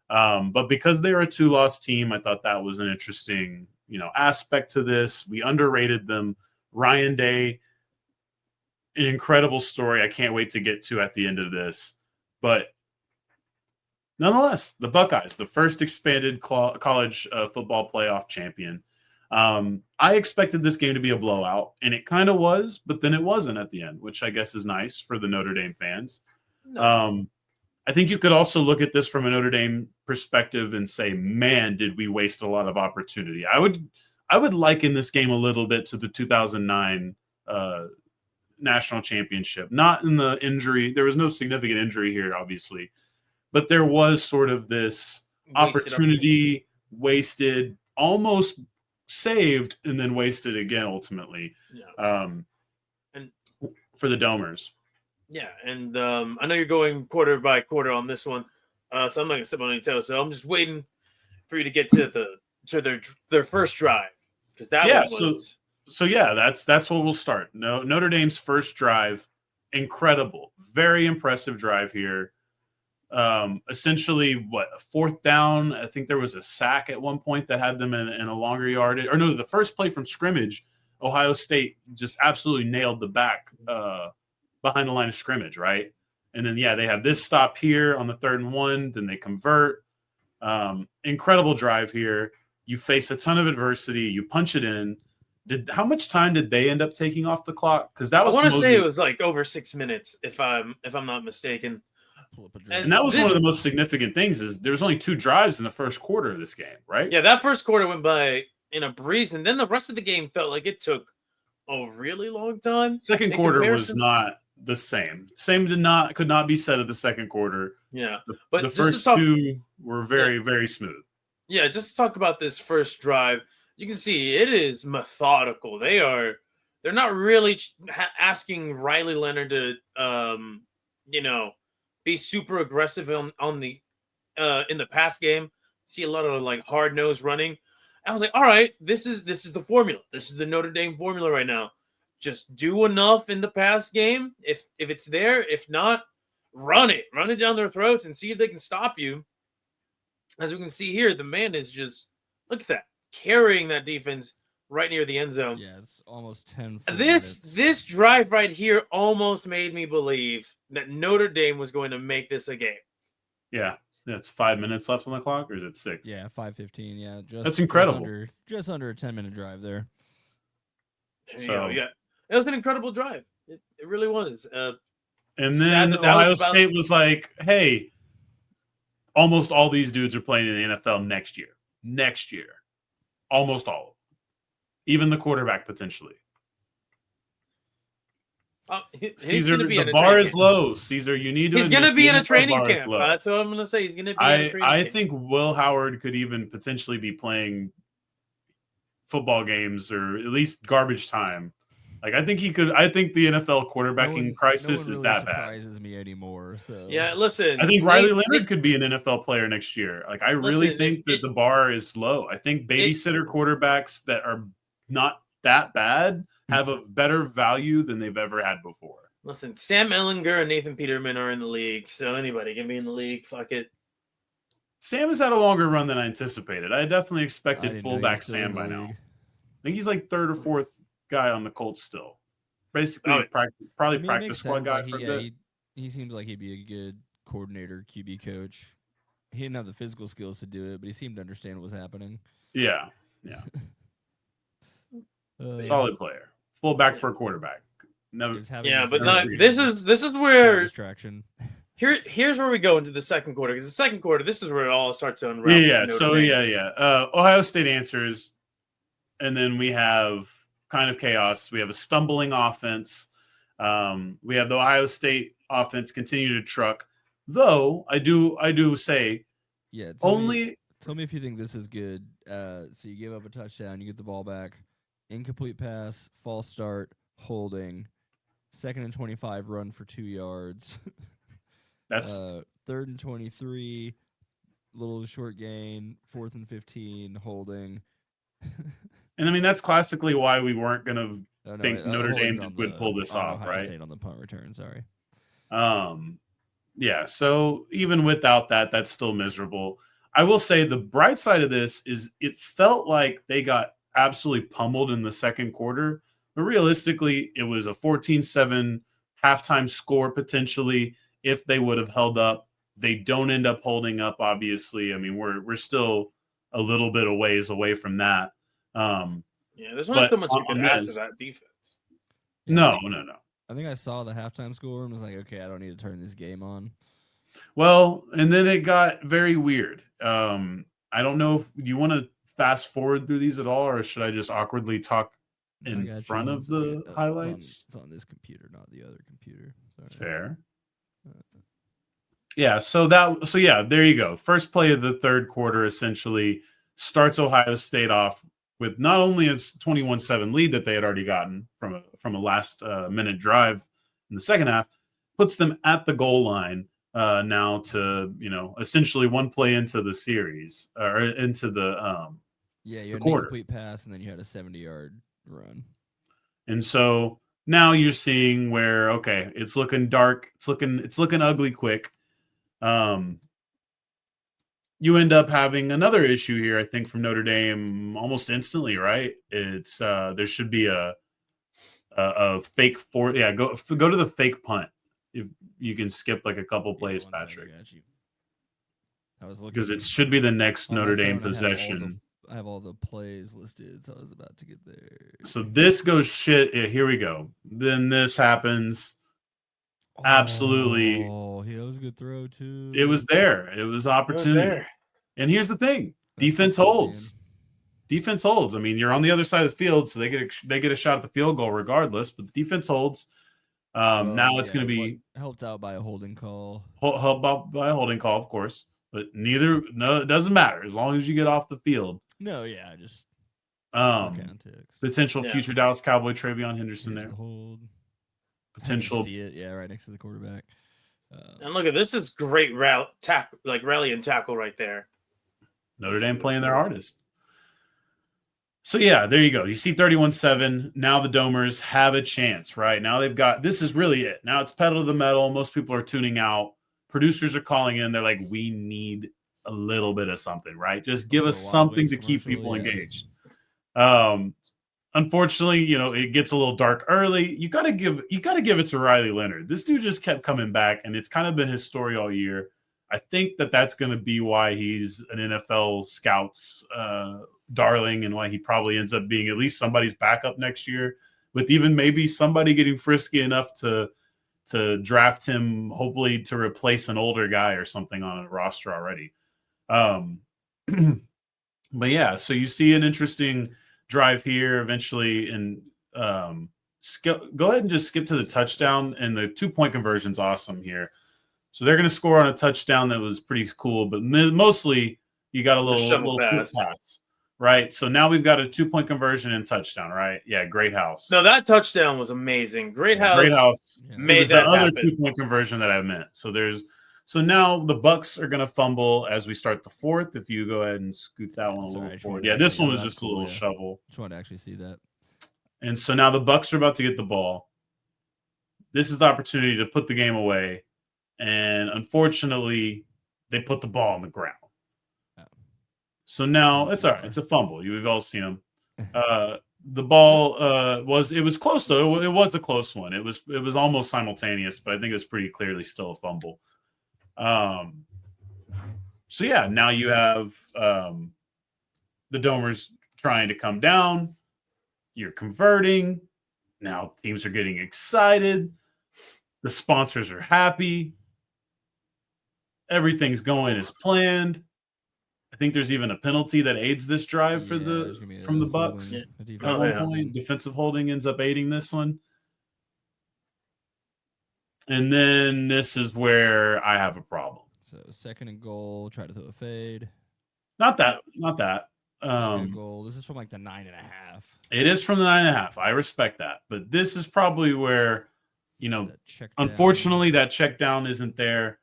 But because they were a 2-loss team, I thought that was an interesting, aspect to this. We underrated them. Ryan Day, an incredible story I can't wait to get to at the end of this. But nonetheless, the Buckeyes, the first expanded college football playoff champion. I expected this game to be a blowout, and it kind of was, but then it wasn't at the end, which I guess is nice for the Notre Dame fans. no. I think you could also look at this from a Notre Dame perspective and say, man, did we waste a lot of opportunity. I would liken this game a little bit to the 2009 national championship. Not in the injury. There was no significant injury here, obviously, but there was sort of this opportunity wasted, almost saved, and then wasted again, ultimately, And for the Domers. yeah, and I know you're going quarter by quarter on this one, so I'm not gonna step on any toes. So I'm just waiting for you to get to their first drive, because that one was So yeah, that's what we'll start. Notre Dame's first drive, incredible, very impressive drive here. Essentially, a fourth down? I think there was a sack at one point that had them in a longer yardage. Or no, the first play from scrimmage, Ohio State just absolutely nailed the back behind the line of scrimmage, right? And then they have this stop here on the 3rd and 1. Then they convert. Incredible drive here. You face a ton of adversity. You punch it in. How much time did they end up taking off the clock? Because that was, I want to say it was like over 6 minutes, if I'm not mistaken. And that was one of the most significant things is there was only 2 drives in the first quarter of this game, right? Yeah, that first quarter went by in a breeze, and then the rest of the game felt like it took a really long time. Second quarter was not the same. Could not be said of the second quarter. Yeah, but the first 2 were very, very smooth. Yeah, just to talk about this first drive, you can see it is methodical. They're not really asking Riley Leonard to be super aggressive on the in the pass game. See a lot of like hard nose running. I was like, all right, this is the formula. This is the Notre Dame formula right now. Just do enough in the pass game. If it's there, if not, run it down their throats and see if they can stop you. as we can see here, the man is just, look at that, carrying that defense right near the end zone. Yeah, it's almost 10 full This minutes. drive right here almost made me believe that Notre Dame was going to make this a game. Yeah, it's 5 minutes left on the clock, or is it 6? Yeah, 5:15. Yeah, That's incredible. Just under a 10-minute drive there. You So- know, yeah, it was an incredible drive. It really was. And Sad then that that Ohio was about- State was like, "Hey, almost all these dudes are playing in the NFL next year. Next year, almost all of them, even the quarterback potentially." He's Caesar, going to be in the a bar training is camp. low. Caesar, you need to. He's going admit to be the in a NFL training bar is camp. low. That's what I'm going to say. He's going to be in a training I camp. think Will Howard could even potentially be playing football games or at least garbage time. Like I think he could. I think the NFL quarterbacking crisis is that bad. Surprises me anymore. So Yeah, listen. I think Riley Nate- Leonard could be an NFL player next year. Like I really Listen, think if that it- the bar is low. I think babysitter quarterbacks that are not that bad have a better value than they've ever had before. Listen, Sam Ellinger and Nathan Peterman are in the league, so anybody can be in the league. Fuck it. Sam has had a longer run than I anticipated. I definitely I expected didn't know he was fullback still Sam in the by now. league. I think he's like third or fourth guy on the Colts still. Basically, Oh, probably I mean, it practice makes squad sense, guy like, for a he, bit. he seems like he'd be a good coordinator, QB coach. He didn't have the physical skills to do it, but he seemed to understand what was happening. Yeah, Uh, solid player. Fullback for a quarterback. Never. is having Yeah, his but very not, agree. this is where distraction. here's where we go into the second quarter, because the second quarter, this is where it all starts to unravel. Yeah. for Notre So Dame. Ohio State answers, and then we have kind of chaos. We have a stumbling offense. We have the Ohio State offense continue to truck. Though I do say Yeah, tell me if you think this is good. So you give up a touchdown, you get the ball back, incomplete pass, false start, holding, 2nd and 25, run for 2 yards. that's 3rd and 23, little short gain, 4th and 15, holding. and I mean that's classically why we weren't gonna Oh, no, think Notre holding's Dame on would the- pull this on off, Ohio right? State on the punt return, sorry. Yeah, so even without that, that's still miserable. I will say the bright side of this is it felt like they got absolutely pummeled in the second quarter, but realistically, it was a 14-7 halftime score potentially if they would have held up. They don't end up holding up, obviously. I mean, we're still a little bit a ways away from that. Yeah, there's not But so much you on could ask this- of that defense. Yeah, No. I think I saw the halftime score and was like, okay, I don't need to turn this game on. Well, and then it got very weird. I don't know if do you want to fast forward through these at all, or should I just awkwardly talk I in got you. front of the highlights? It's on this computer, not the other computer. Sorry. Fair. Yeah, so there you go. First play of the third quarter essentially starts Ohio State off with not only a 21-7 lead that they had already gotten from a last minute drive in the second half, puts them at the goal line now to essentially one play into the series or into the Yeah, you the had an quarter. incomplete pass and then you had a 70-yard run. And so now you're seeing where it's looking dark, it's looking ugly quick. You end up having another issue here, I think, from Notre Dame almost instantly, right? It's there should be a fake go to the fake punt if you can skip like a couple plays, Yeah, 1 second, Patrick, got you. I was looking because it should be the next on my Notre Dame phone, I have all the- possession. I have all the plays listed, so I was about to get there. So this goes shit. Yeah, here we go. Then this happens. Absolutely. Oh, that was a good throw too. It was there. It was opportunity. And here's the thing: That's defense what I'm holds. Defense holds. I mean, you're on the other side of the field, so they get a shot at the field goal regardless. But the defense holds. Now it's going to be helped out by a holding call. helped out by a holding call, of course. But it doesn't matter as long as you get off the field. No, yeah, just context. Potential Yeah. future Dallas Cowboy Travion Henderson Here's there. the hold. Potential. See it, yeah, right next to the quarterback. And look at this is great rally and tackle right there. Notre Dame playing their hardest. So, yeah, there you go. You see 31-7. Now the Domers have a chance, right? Now they've got – this is really it. Now it's pedal to the metal. Most people are tuning out. Producers are calling in. They're like, we need a little bit of something, right? Just give us Wild something Wings to keep commercial, people yeah. engaged. Unfortunately, it gets a little dark early. You gotta give it to Riley Leonard. This dude just kept coming back, and it's kind of been his story all year. I think that's going to be why he's an NFL scouts darling, and why he probably ends up being at least somebody's backup next year, with even maybe somebody getting frisky enough to draft him, hopefully to replace an older guy or something on a roster already. But yeah, so you see an interesting drive here eventually, and go ahead and just skip to the touchdown, and the 2-point conversion's awesome here. So they're going to score on a touchdown that was pretty cool, but mostly you got a little pass, right? So now we've got a 2-point conversion and touchdown, right? Yeah, Great House. No, that touchdown was amazing. Great House Yeah. made that the other happen. 2-point conversion that I meant. So now the Bucks are going to fumble as we start the fourth. If you go ahead and scoot that one a little forward. Yeah, this one was just a little shovel. Just wanted to actually see that. And so now the Bucks are about to get the ball. This is the opportunity to put the game away. And unfortunately, they put the ball on the ground. Oh. So now it's all right. It's a fumble. We've all seen them. The ball was close though. It was a close one. It was almost simultaneous, but I think it was pretty clearly still a fumble. So yeah, now you have the Domers trying to come down. You're converting. Now teams are getting excited. The sponsors are happy. Everything's going as planned. I think there's even a penalty that aids this drive from the Bucks. At one point, defensive holding ends up aiding this one. And then this is where I have a problem. So 2nd and goal, try to throw a fade. Not that. 2nd and goal. This is from like the 9.5. It is from the 9.5. I respect that. But this is probably where, unfortunately, that check down isn't there.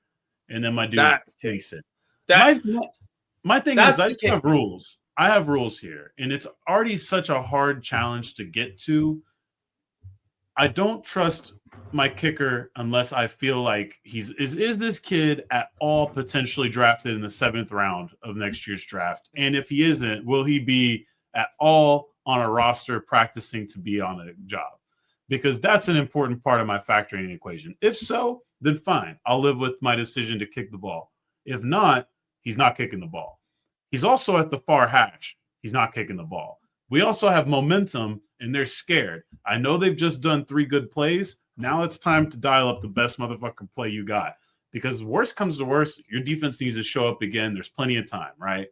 And then my dude takes it. My thing is, I have rules. I have rules here. And it's already such a hard challenge to get to. I don't trust my kicker unless I feel like is this kid at all potentially drafted in the 7th round of next year's draft? And if he isn't, will he be at all on a roster practicing to be on a job? Because that's an important part of my factoring equation. If so, then fine. I'll live with my decision to kick the ball. If not, he's not kicking the ball. He's also at the far hash. He's not kicking the ball. We also have momentum, and they're scared. I know they've just done 3 good plays. Now it's time to dial up the best motherfucking play you got. Because worst comes to worst, your defense needs to show up again. There's plenty of time, right?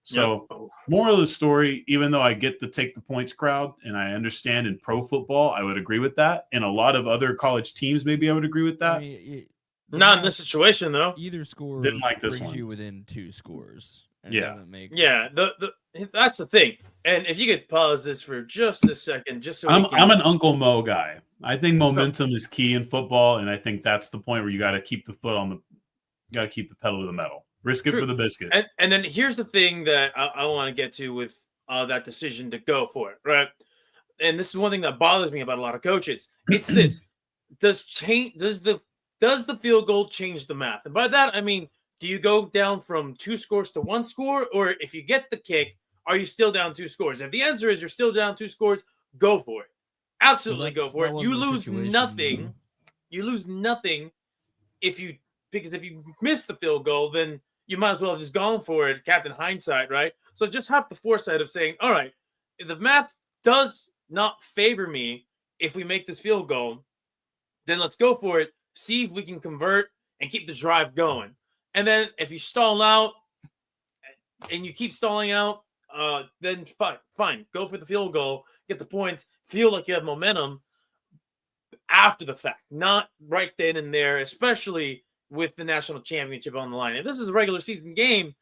So, moral of the story, even though I get the take the points crowd, and I understand in pro football, I would agree with that. And a lot of other college teams, maybe I would agree with that. I mean, not in this situation, though. Either score didn't like this brings one. you within 2 scores. That's the thing. And if you could pause this for just a second, just so I'm an Uncle Mo guy. I think momentum is key in football, and I think that's the point where you got to keep the pedal to the metal. Risk it for the biscuit. And then here's the thing that I want to get to with that decision to go for it, right? And this is one thing that bothers me about a lot of coaches. It's this: does the field goal change the math? And by that I mean, do you go down from 2 scores to 1 score, or if you get the kick, are you still down 2 scores? If the answer is you're still down 2 scores, go for it. Absolutely go for it. You lose nothing. You lose nothing because if you miss the field goal, then you might as well have just gone for it, Captain Hindsight, right? So just have the foresight of saying, all right, if the math does not favor me if we make this field goal, then let's go for it, see if we can convert and keep the drive going. And then if you stall out and you keep stalling out, then fine. Go for the field goal, get the points, feel like you have momentum after the fact, not right then and there, especially with the national championship on the line. If this is a regular season game,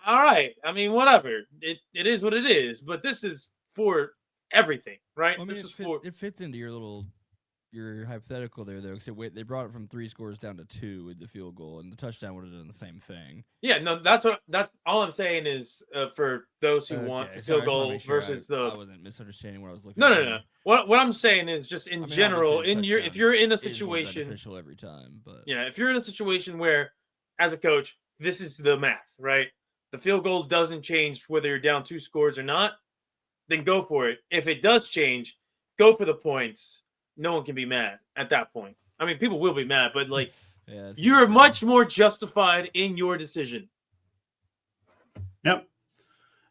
all right. I mean, whatever. It is what it is. But this is for everything, right? Well, I mean, it fits into your hypothetical there, though. Because they brought it from 3 scores down to 2 with the field goal, and the touchdown would have done the same thing. Yeah, no, all I'm saying is for those who want the field goal versus I wasn't misunderstanding what I was looking. No. What I'm saying is just in general, if you're in a situation, beneficial every time, but yeah, if you're in a situation where, as a coach, this is the math, right? The field goal doesn't change whether you're down 2 scores or not, then go for it. If it does change, go for the points. No one can be mad at that point. I mean, people will be mad, but like Yeah, it's you're insane. much more justified in your decision. Yep.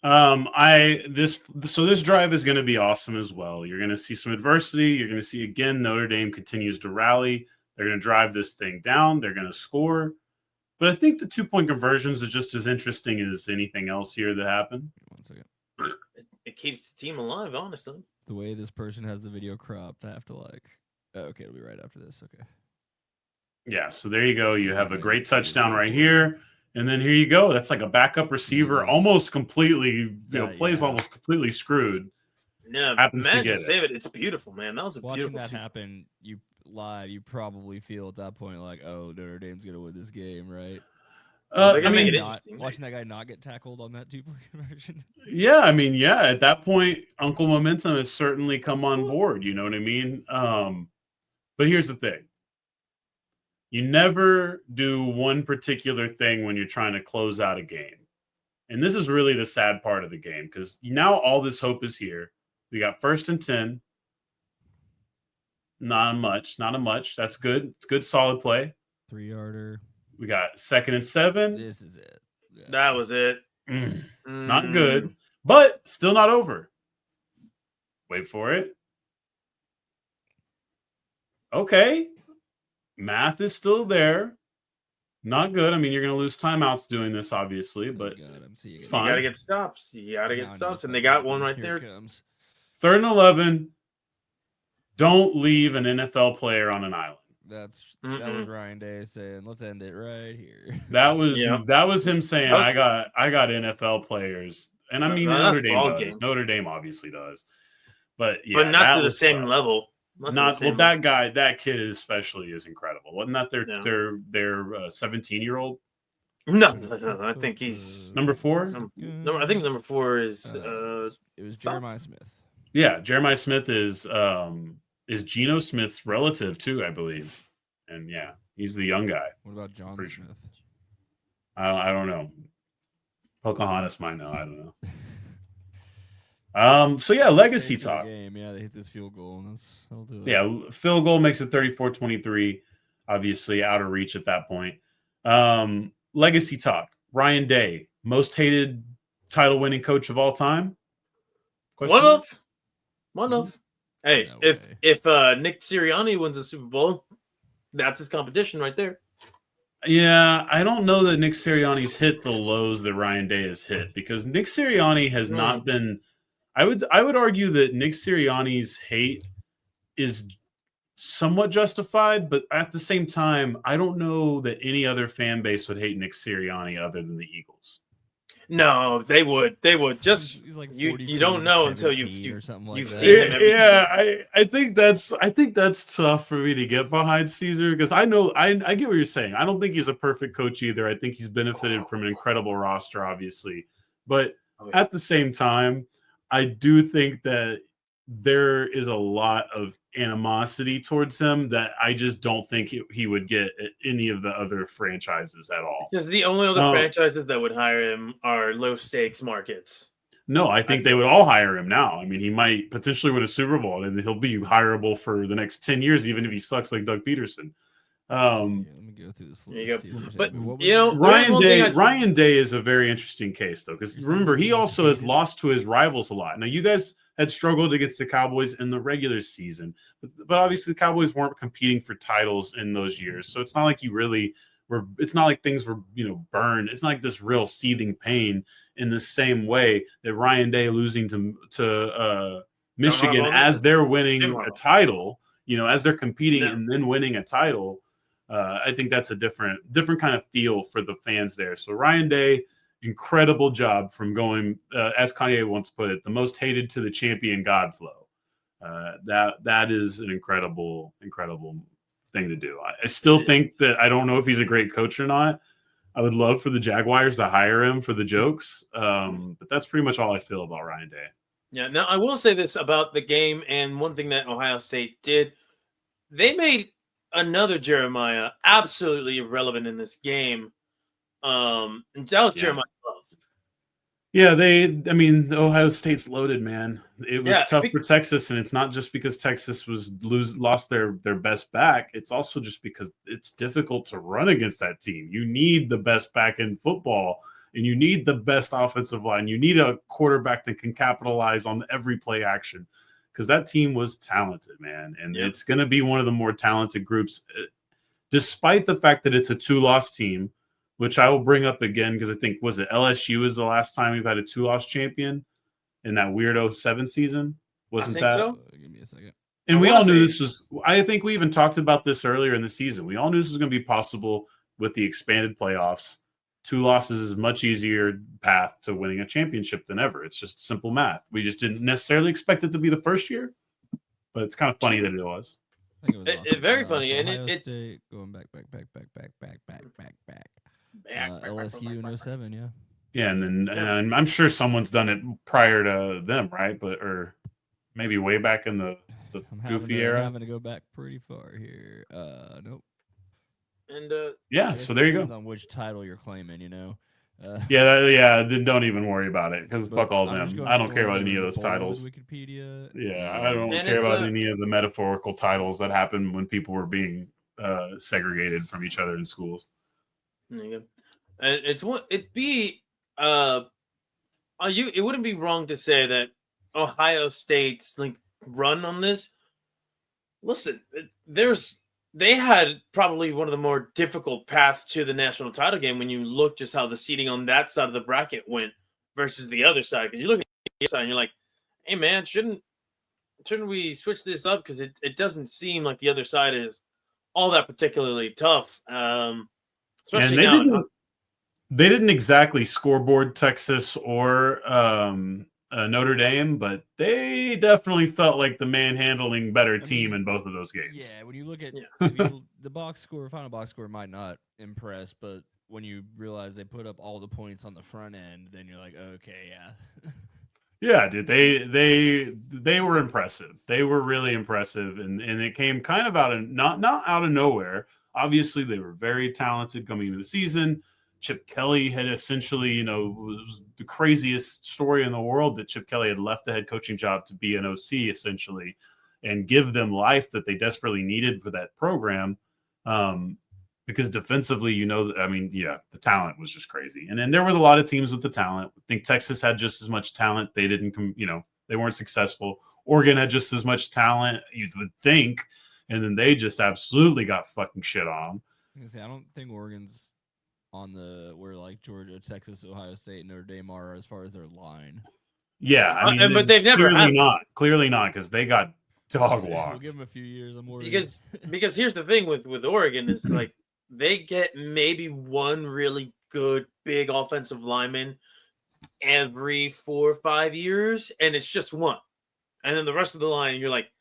This drive is going to be awesome as well. You're going to see some adversity. You're going to see again Notre Dame continues to rally. They're going to drive this thing down. They're going to score. But I think the 2-point conversions is just as interesting as anything else here that happened. 1 second. It keeps the team alive, honestly. The way this person has the video cropped, I have to like. Oh, okay, it'll be right after this. Okay. Yeah, so there you go. You have a Okay, great so touchdown right we're- here. And then here you go. That's like a backup receiver, Jesus. almost completely, plays yeah. almost completely screwed. No, Happens to managed get to it. save it. It's beautiful, man. That was a Watching beautiful that team. happen, you probably feel at that point like, oh, Notre Dame's gonna win this game, right? They're gonna I make mean, it not, interesting. watching that guy not get tackled on that 2-point conversion. yeah. At that point, Uncle Momentum has certainly come on board. You know what I mean? But here's the thing. You never do one particular thing when you're trying to close out a game. And this is really the sad part of the game because now all this hope is here. We got 1st and 10. Not a much. That's good. It's good, solid play. 3-yarder. We got 2nd and 7. This is it. Yeah. That was it. Not good, but still not over. Wait for it. Okay. Math is still there. Not good. I mean, you're going to lose timeouts doing this, obviously, Oh, but God, I'm seeing it's it. fine. You gotta get stops. You gotta Now I get know stops, what's and they about to got one happen. right Here there. it comes. 3rd and 11. Don't leave an NFL player on an island. That was Ryan Day saying, "Let's end it right here." That was Yeah. that was him saying, Okay. I got NFL players, and I mean No, Notre that's Dame ball does. game. Notre Dame obviously does, but yeah, But not that to the was same tough. level. That kid especially is incredible. Wasn't that their Yeah. their 17-year-old No. I think he's number 4? I think number 4 is it was Stop. Jeremiah Smith. Yeah, Jeremiah Smith is Geno Smith's relative too, I believe, and yeah, he's the young guy. What about John Pretty sure. Smith? I don't know. Pocahontas might know. I don't know. So yeah, legacy Stays for the talk. game. Yeah, they hit this field goal, and that'll do it. Yeah, field goal makes it 34-23. Obviously out of reach at that point. Legacy talk. Ryan Day, most hated title-winning coach of all time. one of. Hey, No if way. if Nick Sirianni wins a Super Bowl, that's his competition right there. Yeah, I don't know that Nick Sirianni's hit the lows that Ryan Day has hit because Nick Sirianni has not been. I would argue that Nick Sirianni's hate is somewhat justified, but at the same time, I don't know that any other fan base would hate Nick Sirianni other than the Eagles. No, they would. They would. Just He's like you 42 don't know to until 17 or something like you've that. seen him every Yeah, I think that's tough for me to get behind Caesar because I know I get what you're saying. I don't think he's a perfect coach either. I think he's benefited from an incredible roster, obviously, but at the same time, I do think that there is a lot of animosity towards him that I just don't think he would get at any of the other franchises at all. Just the only other Oh. franchises that would hire him are low stakes markets. No, I think they would all hire him now. I mean, he might potentially win a Super Bowl and he'll be hireable for the next 10 years, even if he sucks like Doug Peterson. Yeah, let me go through this There you list. go. see if there's But, any- what was you know, it? Ryan Day is a very interesting case, though, because remember, he also has lost to his rivals a lot. Now, you guys had struggled against the Cowboys in the regular season, but obviously the Cowboys weren't competing for titles in those years. So it's not like you really were, it's not like things were, burned. It's not like this real seething pain in the same way that Ryan Day losing to Michigan Harbaugh, as they're winning Jim a Harbaugh. title, as they're competing Yeah. and then winning a title. I think that's a different kind of feel for the fans there. So Ryan Day, incredible job from going, as Kanye once put it, the most hated to the champion God flow. That is an incredible thing to do. I still think that I don't know if he's a great coach or not. I would love for the Jaguars to hire him for the jokes, but that's pretty much all I feel about Ryan Day. Yeah. Now I will say this about the game, and one thing that Ohio State did, they made another Jeremiah absolutely irrelevant in this game And that was Yeah. Jeremiah Love. Yeah, the Ohio State's loaded, man. It was Yeah, tough for Texas, and it's not just because Texas lost their best back. It's also just because it's difficult to run against that team. You need the best back in football, and you need the best offensive line. You need a quarterback that can capitalize on every play action, because that team was talented, man. And Yep. it's going to be one of the more talented groups, despite the fact that it's a 2-loss team, which I will bring up again because I think, was it LSU is the last time we've had a 2-loss champion in that weird 07 season? Wasn't think that? so. Give me a second. And I we wanna all knew say- this was, I think we even talked about this earlier in the season. We all knew this was going to be possible with the expanded playoffs. 2 losses is a much easier path to winning a championship than ever. It's just simple math. We just didn't necessarily expect it to be the first year, but it's kind of funny that it was. I think it was Very awesome. funny, So and Ohio it State going back. back, LSU in 07, yeah. Yeah, and then Yeah. and I'm sure someone's done it prior to them, right? But or maybe way back in the I'm goofy I'm era. having to go back pretty far here. Nope. And Yeah, I guess so it there you depends go. on which title you're claiming, you know. Yeah. Then don't even worry about it because But fuck all I'm just them. going I off don't the care ones about that any are of in the those bold titles. Wikipedia. Yeah, I don't And care it's about any of the metaphorical titles that happened when people were being segregated from each other in schools. there you go. And it wouldn't be wrong to say that Ohio State's like run on this. Listen, they had probably one of the more difficult paths to the national title game when you look just how the seating on that side of the bracket went versus the other side. Because you look at the other side and you're like, hey man, shouldn't we switch this up? Because it doesn't seem like the other side is all that particularly tough. Especially And now. they didn't exactly scoreboard Texas or Notre Dame, but they definitely felt like the manhandling better team mean, in both of those games. Yeah, when you look at Yeah. the final box score might not impress, but when you realize they put up all the points on the front end, then you're like, okay, yeah. Yeah, dude, they were impressive. They were really impressive, and it came kind of out of not out of nowhere. Obviously, they were very talented coming into the season. Chip Kelly had essentially, it was the craziest story in the world that Chip Kelly had left the head coaching job to be an OC essentially and give them life that they desperately needed for that program. Because defensively, the talent was just crazy. And then there was a lot of teams with the talent. I think Texas had just as much talent. They didn't, they weren't successful. Oregon had just as much talent, you would think. And then they just absolutely got fucking shit on them. I don't think Oregon's on where like Georgia, Texas, Ohio State, Notre Dame are as far as their line. Yeah, but they've never clearly not because they got dog We'll walked. give them a few years. I'm worried. because here's the thing with Oregon is like they get maybe one really good big offensive lineman every 4 or 5 years, and it's just one. And then the rest of the line, you're like,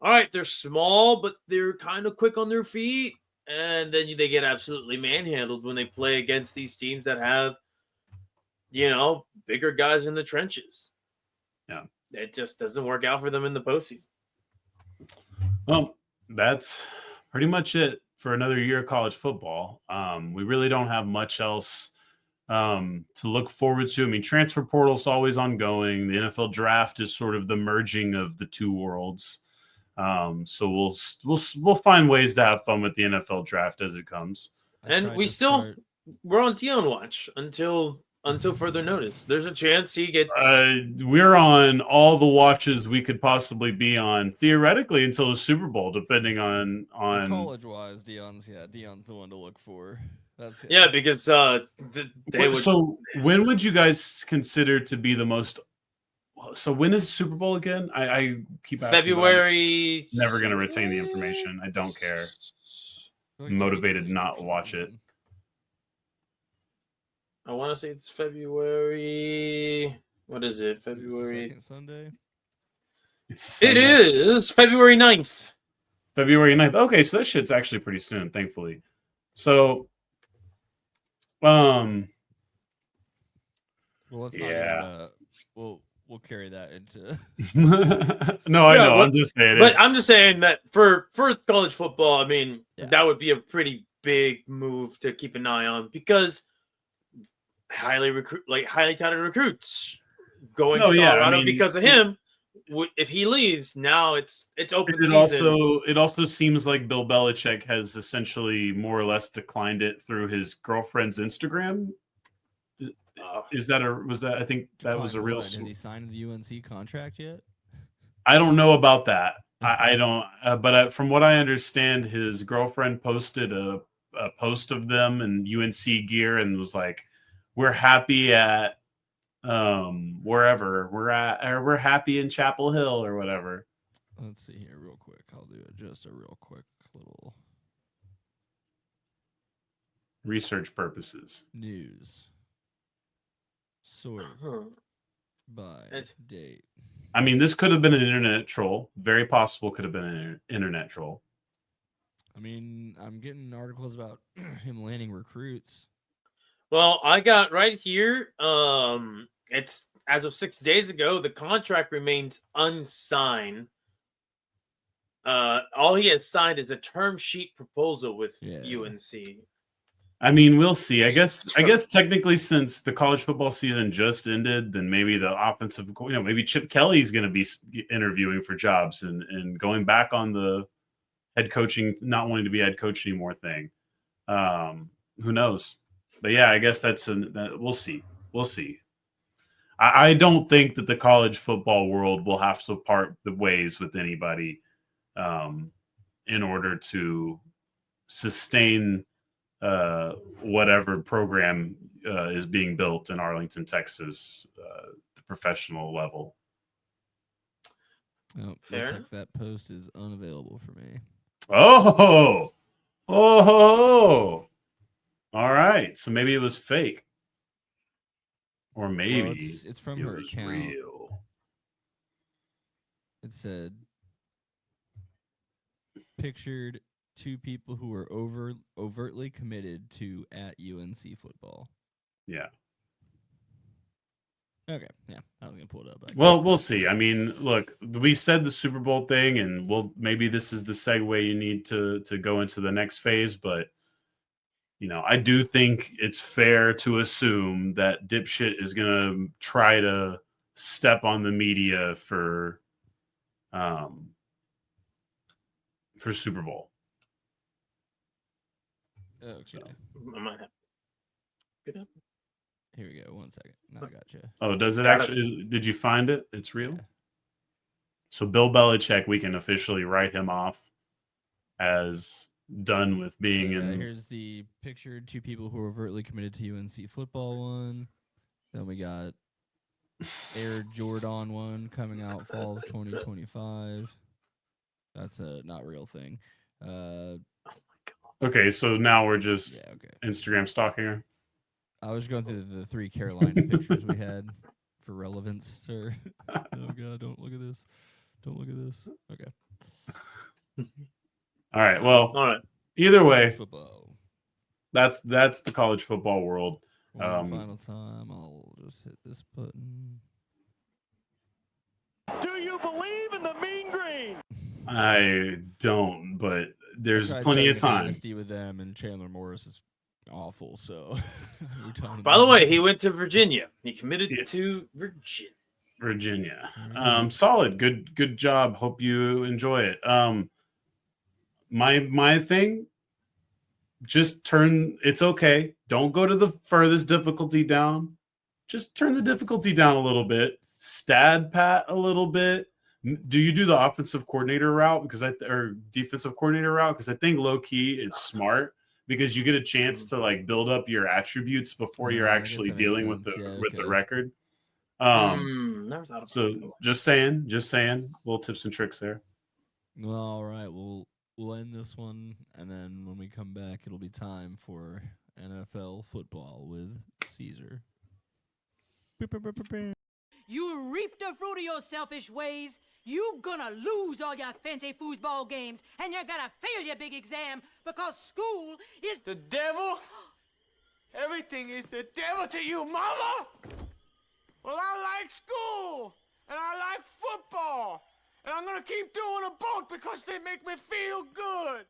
all right, they're small, but they're kind of quick on their feet. And then they get absolutely manhandled when they play against these teams that have, bigger guys in the trenches. Yeah. It just doesn't work out for them in the postseason. Well, that's pretty much it for another year of college football. We really don't have much else to look forward to. I mean, transfer portal is always ongoing. The NFL draft is sort of the merging of the two worlds. So we'll find ways to have fun with the NFL draft as it comes. And we're on Dion watch until further notice. There's a chance he gets. We're on all the watches we could possibly be on, theoretically, until the Super Bowl, depending on college wise. Dion's the one to look for. That's it. Yeah, because So when would you guys consider to be the most? So when is Super Bowl again? I keep asking. February. Never going to retain the information. I don't care. I'm motivated to not watch it. I want to say it's February. What is it? February. Second Sunday. It is February 9th. February 9th. Okay, so that shit's actually pretty soon, thankfully. So, well, let's yeah. We'll carry that into. No, I know. I'm just saying. But I'm just saying that for college football, I mean, Yeah. that would be a pretty big move to keep an eye on because highly touted recruits going No, to yeah, I Colorado mean, because of him. If he leaves, now it's open It season. also seems like Bill Belichick has essentially more or less declined it through his girlfriend's Instagram. Was that I think that was a Declined real what? Has he signed the UNC contract yet? I don't know about that. I don't but from what I understand, his girlfriend posted a post of them in UNC gear and was like, we're happy at wherever we're at, or we're happy in Chapel Hill or whatever. Let's see here real quick. I'll do it just a real quick little Research purposes. news. Sort Huh. by It's- date. I mean, this could have been an internet troll. Very possible could have been an internet troll. I mean, I'm getting articles about him landing recruits. Well, I got right here. It's as of 6 days ago. The contract remains unsigned. All he has signed is a term sheet proposal with Yeah. UNC. I mean, we'll see. I guess technically, since the college football season just ended, then maybe the offensive, maybe Chip Kelly's going to be interviewing for jobs and going back on the head coaching, not wanting to be head coach anymore thing. Who knows? But yeah, I guess we'll see. We'll see. I don't think that the college football world will have to part the ways with anybody in order to sustain whatever program is being built in Arlington, Texas, the professional level. Oh, Fair looks enough. like that post is unavailable for me. Oh, all right. So maybe it was fake, or maybe Well, it's from it her was account. real. It said pictured two people who were overtly committed to at UNC football. Yeah. Okay, yeah, I was gonna pull it up. Well, we'll see. I mean, look, we said the Super Bowl thing, and maybe this is the segue you need to go into the next phase. But I do think it's fair to assume that dipshit is gonna try to step on the media for Super Bowl. Okay, I might have. Good. here we go. 1 second. Now I got you. Oh, does it Got actually? Did you find it? It's real. Yeah. So Bill Belichick, we can officially write him off as done with being in. Here's the pictured two people who are overtly committed to UNC football one. Then we got Air Jordan one coming out fall of 2025. That's a not real thing. Okay, so now we're just Yeah, okay. Instagram stalking her. I was going through the 3 Carolina pictures we had for relevance, sir. Oh god, don't look at this. Don't look at this. Okay. All right. Well, All right. either way, Football. that's the college football world. One final time, I'll just hit this button. Do you believe in the mean green? I don't, but there's Tried plenty of starting a time. dynasty with them, and Chandler Morris is awful. So, we're telling By the them. way, he went to Virginia. He committed Yeah. to Virginia. Virginia. Mhm. Solid. Good job. Hope you enjoy it. My thing, just it's okay. Don't go to the furthest difficulty down. Just turn the difficulty down a little bit. Stat pat a little bit. Do you do the offensive coordinator route or defensive coordinator route? Because I think low key it's smart because you get a chance to like build up your attributes before you're I guess actually that makes dealing with sense. the Yeah, with the okay. record. Never thought about So that. just saying, little tips and tricks there. Well, all right, we'll end this one, and then when we come back, it'll be time for NFL football with Caesar. You reap the fruit of your selfish ways. You gonna lose all your fancy foosball games, and you're gonna fail your big exam because school is The devil? Everything is the devil to you, mama! Well, I like school, and I like football, and I'm gonna keep doing them both because they make me feel good.